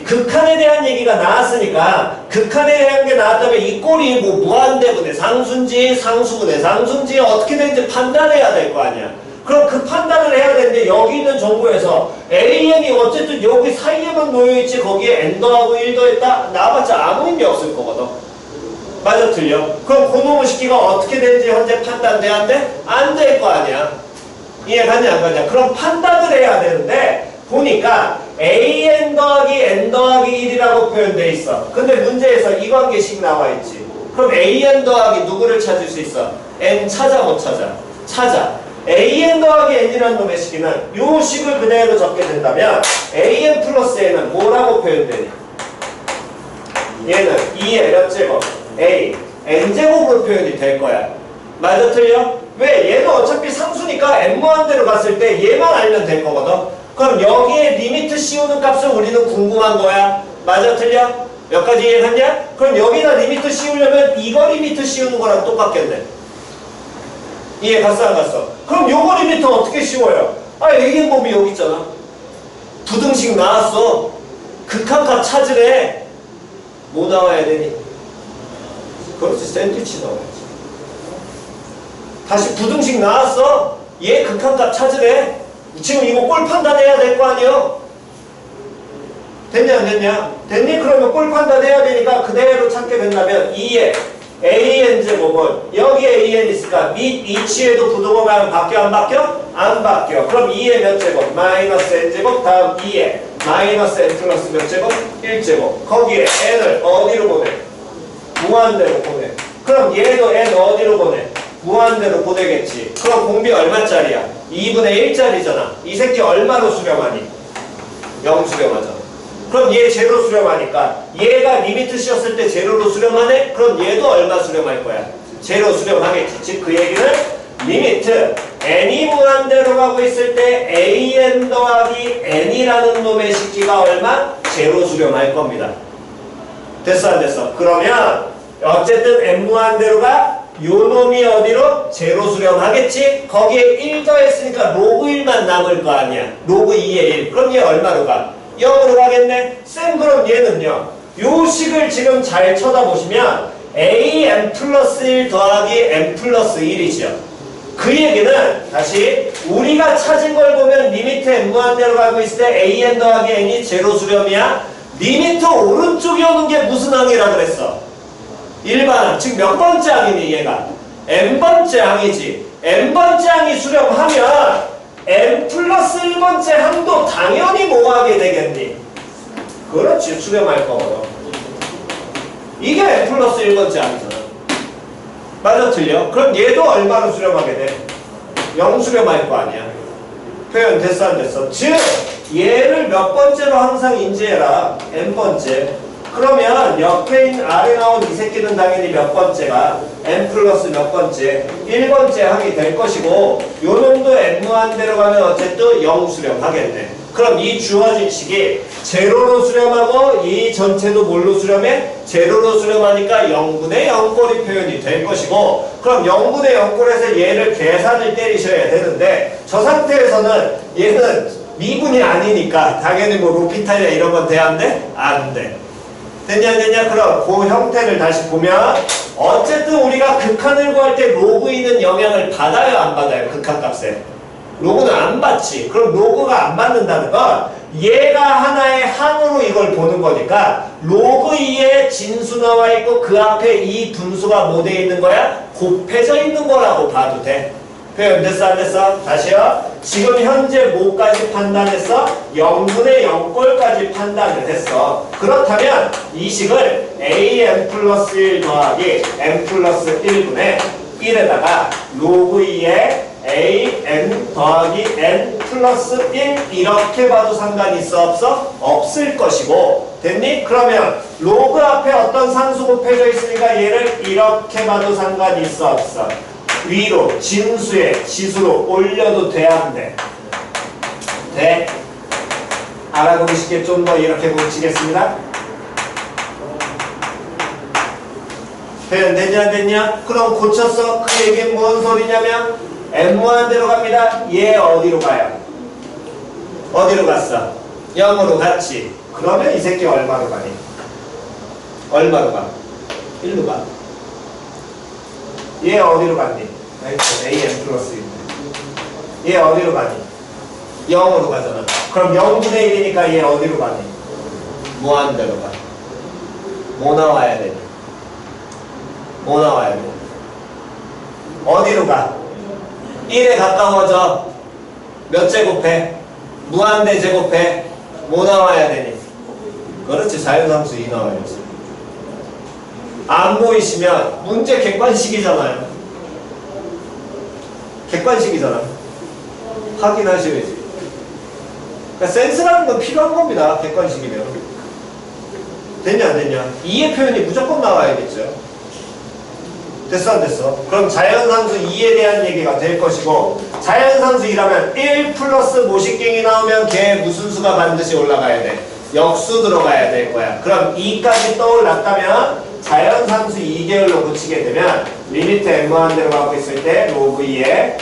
극한에 대한 얘기가 나왔으니까 극한에 대한 게 나왔다면 이 꼴이 뭐 무한대분의 상수인지 상수분의 상수인지 어떻게 되는지 판단해야 될 거 아니야. 그럼 그 판단을 해야 되는데 여기 있는 정보에서 AN이 어쨌든 여기 사이에만 놓여있지 거기에 N 더하고 1 더했다? 나와봤자 아무 의미 없을 거거든. 맞아 틀려? 그럼 고노무 식기가 어떻게 되는지 현재 판단돼야 돼? 안 될 거 아니야. 이해가냐 안 가냐? 그럼 판단을 해야 되는데 보니까 AN 더하기 N 더하기 1이라고 표현돼 있어. 근데 문제에서 이 관계식 나와 있지. 그럼 AN 더하기 누구를 찾을 수 있어? N 찾아 못 찾아? 찾아. AN 더하기 N이라는 놈의 식이는 요 식을 그대로 적게 된다면 AN 플러스 N은 뭐라고 표현되니? 얘는 2의 몇 제곱? A, N제곱으로 표현이 될 거야. 맞아 틀려? 왜? 얘는 어차피 상수니까 N 무한대로 갔을 때 얘만 알면 될 거거든. 그럼 여기에 리미트 씌우는 값을 우리는 궁금한 거야. 맞아 틀려? 몇 가지 이해했냐? 그럼 여기다 리미트 씌우려면 이거 리미트 씌우는 거랑 똑같겠네. 이해 갔어 안 갔어? 그럼 요거 리미트 어떻게 씌워요? 아 AN 범위 여기 있잖아. 부등식 나왔어. 극한값 찾으래. 뭐 나와야 되니? 그렇지 샌드위치 나와야지. 다시 부등식 나왔어. 얘 극한값 찾으래. 지금 이거 꼴 판단해야 될 거 아니에요? 됐냐 안 됐냐? 됐니? 그러면 꼴 판단해야 되니까 그대로 찾게 된다면 2에 AN제곱은 여기에 AN 있으니까 밑 이치에도 부등호가 바뀌어 안 바뀌어? 안 바뀌어. 그럼 2에 몇 제곱? 마이너스 N제곱 다음 2에 마이너스 N 플러스 몇 제곱? 1제곱. 거기에 N을 어디로 보내? 무한대로 보내. 그럼 얘도 N 어디로 보내? 무한대로 보내겠지. 그럼 공비 얼마짜리야? 2분의 1짜리잖아. 이 새끼 얼마로 수렴하니? 0 수렴하잖아. 그럼 얘 제로 수렴하니까 얘가 리미트 씌웠을 때 제로로 수렴하네? 그럼 얘도 얼마 수렴할 거야? 제로 수렴하겠지. 즉 그 얘기는 리미트 n이 무한대로 가고 있을 때 an 더하기 n이라는 놈의 식기가 얼마? 제로 수렴할 겁니다. 됐어 안 됐어? 그러면 어쨌든 n 무한대로가 요 놈이 어디로? 제로 수렴하겠지? 거기에 1 더했으니까 로그 1만 남을 거 아니야. 로그 2의 1. 그럼 얘 얼마로 가? 0으로 가겠네? 쌤 그럼 얘는요. 요 식을 지금 잘 쳐다보시면 an 플러스 1 더하기 n 플러스 1이죠. 그 얘기는 다시 우리가 찾은 걸 보면 리미트 n 무한대로 가고 있을 때 an 더하기 n이 제로 수렴이야. 리미트 오른쪽에 오는 게 무슨 항이라 그랬어? 일반항. 즉 몇 번째 항이니 얘가? n번째 항이지. n번째 항이 수렴하면 n 플러스 1번째 항도 당연히 뭐 하게 되겠니? 그렇지, 수렴할 거거든. 이게 n 플러스 1번째 항이잖아. 맞아, 틀려? 그럼 얘도 얼마로 수렴하게 돼? 0 수렴할 거 아니야. 표현 됐어, 안 됐어? 즉, 얘를 몇 번째로 항상 인지해라. n번째. 그러면 옆에 있는 아래 나온 이 새끼는 당연히 몇 번째가 n 플러스 몇 번째? 1번째 항이 될 것이고 요 놈도 n 무한대로 가면 어쨌든 0 수렴하겠네. 그럼 이 주어진 식이 제로로 수렴하고 이 전체도 뭘로 수렴해? 제로로 수렴하니까 0분의 0꼴이 표현이 될 것이고 그럼 0분의 0꼴에서 얘를 계산을 때리셔야 되는데 저 상태에서는 얘는 미분이 아니니까 당연히 뭐 로피탈이나 이런 건 돼야 안 돼? 안 돼. 됐냐 안 됐냐? 그럼 그 형태를 다시 보면 어쨌든 우리가 극한을 구할 때 로그인은 영향을 받아요 안 받아요? 극한값에 로그는 안 받지. 그럼 로그가 안 받는다는 건 얘가 하나의 항으로 이걸 보는 거니까 로그 2에 진수 나와 있고 그 앞에 이 분수가 뭐 돼 있는 거야? 곱해져 있는 거라고 봐도 돼. 표현 됐어 안 됐어? 다시요. 지금 현재 뭐까지 판단했어? 0분의 0꼴까지 판단을 했어. 그렇다면 이 식을 an 플러스 1 더하기 n 플러스 1분의 1에다가 로그 2에 an 더하기 n 플러스 1 이렇게 봐도 상관이 있어 없어? 없을 것이고 됐니? 그러면 로그 앞에 어떤 상수 곱해져 있으니까 얘를 이렇게 봐도 상관이 있어 없어? 위로 진수의 지수로 올려도 돼 안 돼? 돼? 알아보기 쉽게 좀 더 이렇게 고치겠습니다. 표현 됐냐 안 됐냐? 그럼 고쳤어. 그 얘기는 뭔 소리냐면 n 무한대로 갑니다. 얘 어디로 가요? 어디로 갔어? 0으로 갔지. 그러면 이 새끼 얼마로 가니? 얼마로 가? 1로 가. 얘 어디로 갔니? an 플러스 1. 얘 어디로 가니? 0으로 가잖아. 그럼 0분의 1이니까 얘 어디로 가니? 무한대로 가. 뭐 나와야 되니? 뭐 나와야 돼? 어디로 가? 1에 가까워져. 몇 제곱해? 무한대 제곱해. 뭐 나와야 되니? 그렇지, 자연상수 2 나와야지. 안 보이시면 문제 객관식이잖아요. 객관식이잖아. 확인하셔야지. 그러니까 센스라는 건 필요한 겁니다. 객관식이면. 됐냐 안 됐냐? 2의 표현이 무조건 나와야겠죠. 됐어 안 됐어? 그럼 자연상수 2에 대한 얘기가 될 것이고 자연상수 2라면 1 플러스 모식갱이 나오면 걔 무슨 수가 반드시 올라가야 돼? 역수 들어가야 될 거야. 그럼 2까지 떠올랐다면 자연상수 2계열로 고치게 되면 리미트 n 무한대로 가고 있을 때 로그 2에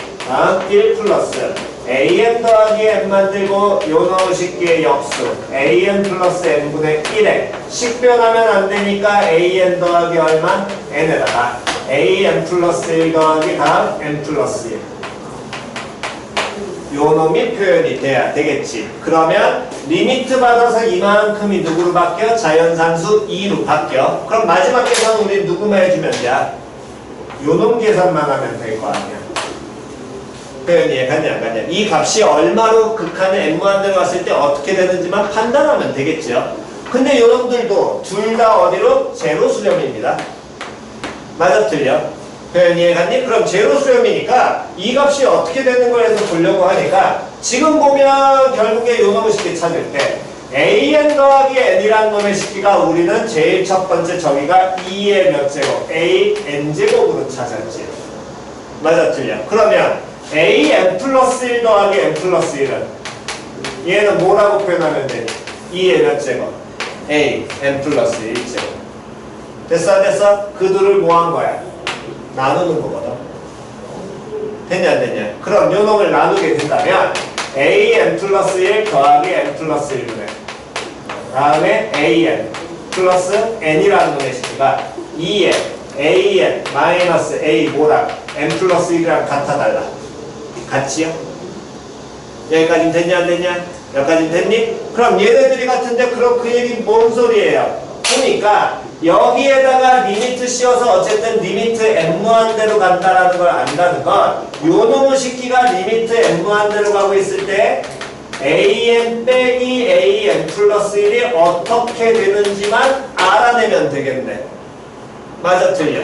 1 플러스 an 더하기 n 만들고 요놈 식기의 역수 an 플러스 n분의 1에 식변하면 안 되니까 an 더하기 얼마? n에다가 an 플러스 1 더하기 다음 n 플러스 1 요놈이 표현이 돼야 되겠지. 그러면 리미트 받아서 이만큼이 누구로 바뀌어? 자연상수 2로 바뀌어. 그럼 마지막 계산 우리 누구만 해주면 돼? 요놈 계산만 하면 될 거 아니야. 표현이 갔냐 안 갔냐? 이 값이 얼마로 극한의 n 무한대로 갔을 때 어떻게 되는지만 판단하면 되겠죠. 근데 요놈들도 둘 다 어디로? 제로 수렴입니다. 맞아 틀려? 표현이 갔니? 그럼 제로 수렴이니까 이 값이 어떻게 되는 걸 해서 보려고 하니까 지금 보면 결국에 요놈의 식기 찾을 때 an 더하기 n이라는 놈의 식기가 우리는 제일 첫 번째 저기가 2의 몇 제곱? an 제곱으로 찾았지. 맞아 틀려? 그러면 an 플러스 1 더하기 n 플러스 1은 얘는 뭐라고 표현하면 돼? 2의 몇 제곱? a n 플러스 1 제곱. 됐어 안 됐어? 그 둘을 뭐 한 거야? 나누는 거거든. 됐냐 안 됐냐? 그럼 요 놈을 나누게 된다면 a n 플러스 1 더하기 n 플러스 1분의 다음에 a n 플러스 n이라는 놈의 식기가 2에 a n 마이너스 a 뭐랑 n 플러스 1이랑 같아 달라. 같지요? 여기까지는 됐냐 안 됐냐? 여기까지는 됐니? 그럼 얘네들이 같은데 그럼 그 얘기 뭔 소리예요? 보니까 여기에다가 리미트 씌워서 어쨌든 리미트 n 무한대로 간다라는 걸 안다는 건 요 놈의 식기가 리미트 n 무한대로 가고 있을 때 an 빼기 an 플러스 1이 어떻게 되는지만 알아내면 되겠네. 맞아 틀려?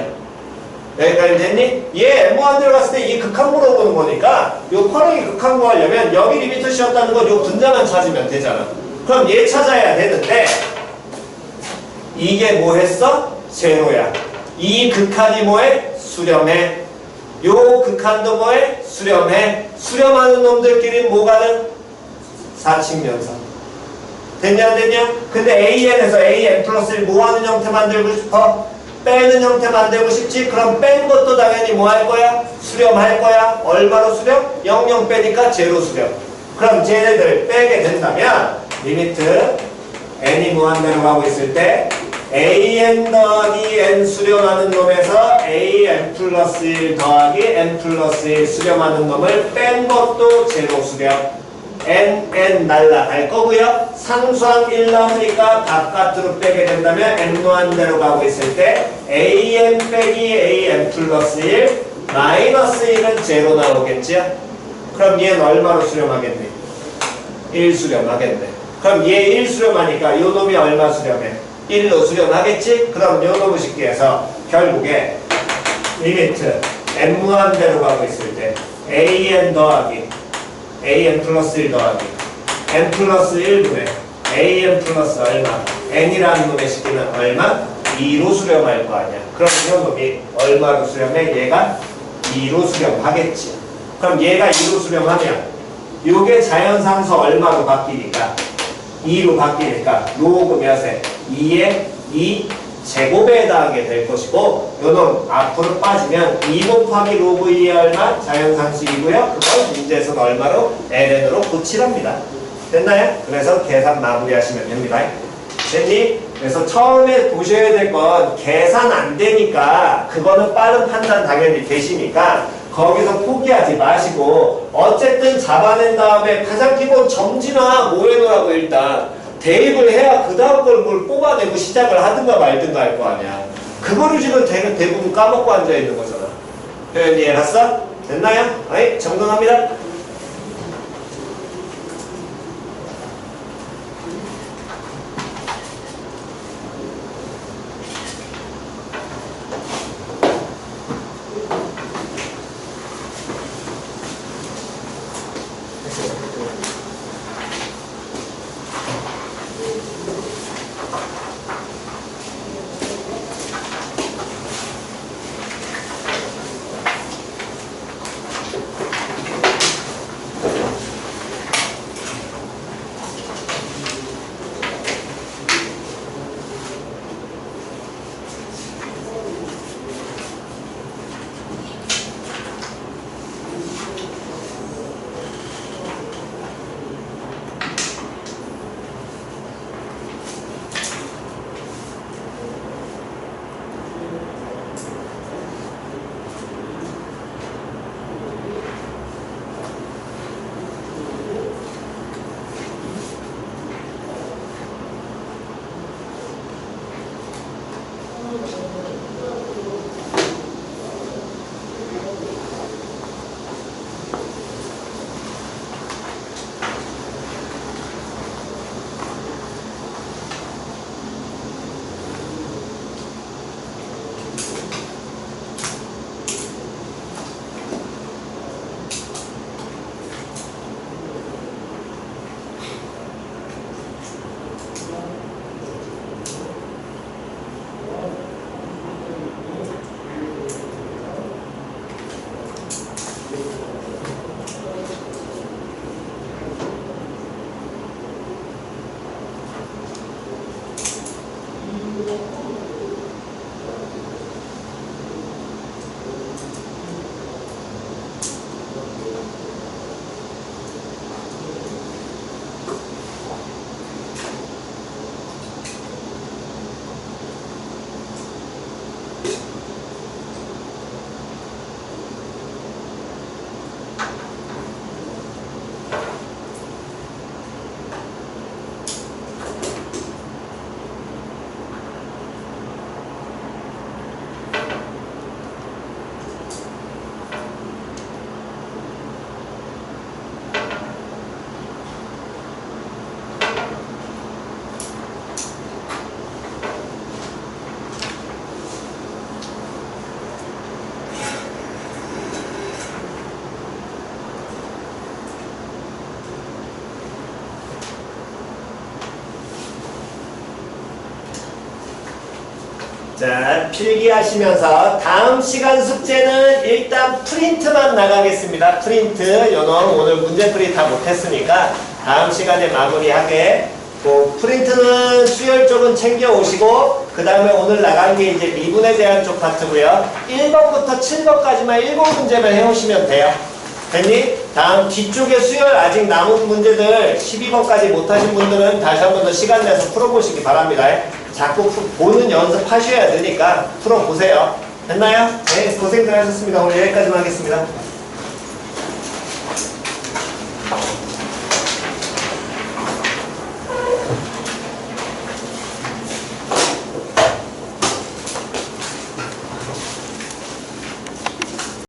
여기까지 됐니? 얘 n 무한대로 갔을 때 이 극한 물어보는 거니까 요 펄링이 극한 구하려면 여기 리미트 씌웠다는 건 요 분자만 찾으면 되잖아. 그럼 얘 찾아야 되는데 이게 뭐 했어? 제로야. 이 극한이 뭐해? 수렴해. 요 극한도 뭐해? 수렴해. 수렴하는 놈들끼리 뭐가 돼? 사칙면서. 됐냐 안 됐냐? 근데 AN에서 AN 플러스 1 뭐하는 형태 만들고 싶어? 빼는 형태 만들고 싶지? 그럼 뺀 것도 당연히 뭐 할 거야? 수렴할 거야. 얼마로 수렴? 00 빼니까 제로 수렴. 그럼 쟤네들 빼게 된다면 리미트 n이 무한대로 가고 있을 때 an 더하기 n 수렴하는 놈에서 an 플러스 1 더하기 n 플러스 1 수렴하는 놈을 뺀 것도 제로 수렴. n 날라갈 거고요. 상수항 1 남으니까 바깥으로 빼게 된다면 n 무한대로 가고 있을 때 an 빼기 an 플러스 1 마이너스 1은 제로 나오겠죠? 그럼 얘는 얼마로 수렴하겠니? 1 수렴하겠네. 그럼 얘 1 수렴하니까 요 놈이 얼마 수렴해? 1로 수렴하겠지? 그럼 요 놈의 식기에서 결국에 리미트 n 무한대로 가고 있을 때 an 더하기 an 플러스 1 더하기 n 플러스 1분의 an 플러스 얼마? n이라는 놈의 식기는 얼마? 2로 수렴할 거 아니야. 그럼 요 놈이 얼마로 수렴해? 얘가 2로 수렴하겠지. 그럼 얘가 2로 수렴하면 요게 자연상수 얼마로 바뀌니까 2로 바뀌니까 요거 몇에? 2에 2 제곱에 해당하게 될 것이고 요놈 앞으로 빠지면 2 곱하기 로그 2의 얼마? 자연상수 2고요. 그걸 문제에서는 얼마로? ln으로 고치랍니다. 됐나요? 그래서 계산 마무리하시면 됩니다. 됐니? 그래서 처음에 보셔야 될 건 계산 안 되니까 그거는 빠른 판단 당연히 되시니까 거기서 포기하지 마시고 어쨌든 잡아낸 다음에 가장 기본 점지나 뭐 해놓으라고 일단 대입을 해야 그 다음 걸 뭘 뽑아내고 시작을 하든가 말든가 할 거 아니야. 그거를 지금 대부분 까먹고 앉아있는 거잖아. 표현 이해했어? 됐나요? 아이, 정정합니다. 자, 필기하시면서 다음 시간 숙제는 일단 프린트만 나가겠습니다. 프린트, 요놈 오늘 문제풀이 다 못했으니까 다음 시간에 마무리하게. 프린트는 수열 쪽은 챙겨 오시고, 그 다음에 오늘 나간 게 이제 미분에 대한 쪽 파트고요. 1번부터 7번까지만 7문제만 해오시면 돼요. 됐니? 다음 뒤쪽에 수열 아직 남은 문제들 12번까지 못하신 분들은 다시 한 번 더 시간 내서 풀어보시기 바랍니다. 자꾸 보는 연습하셔야 되니까 풀어보세요. 됐나요? 네, 고생들 하셨습니다. 오늘 여기까지만 하겠습니다.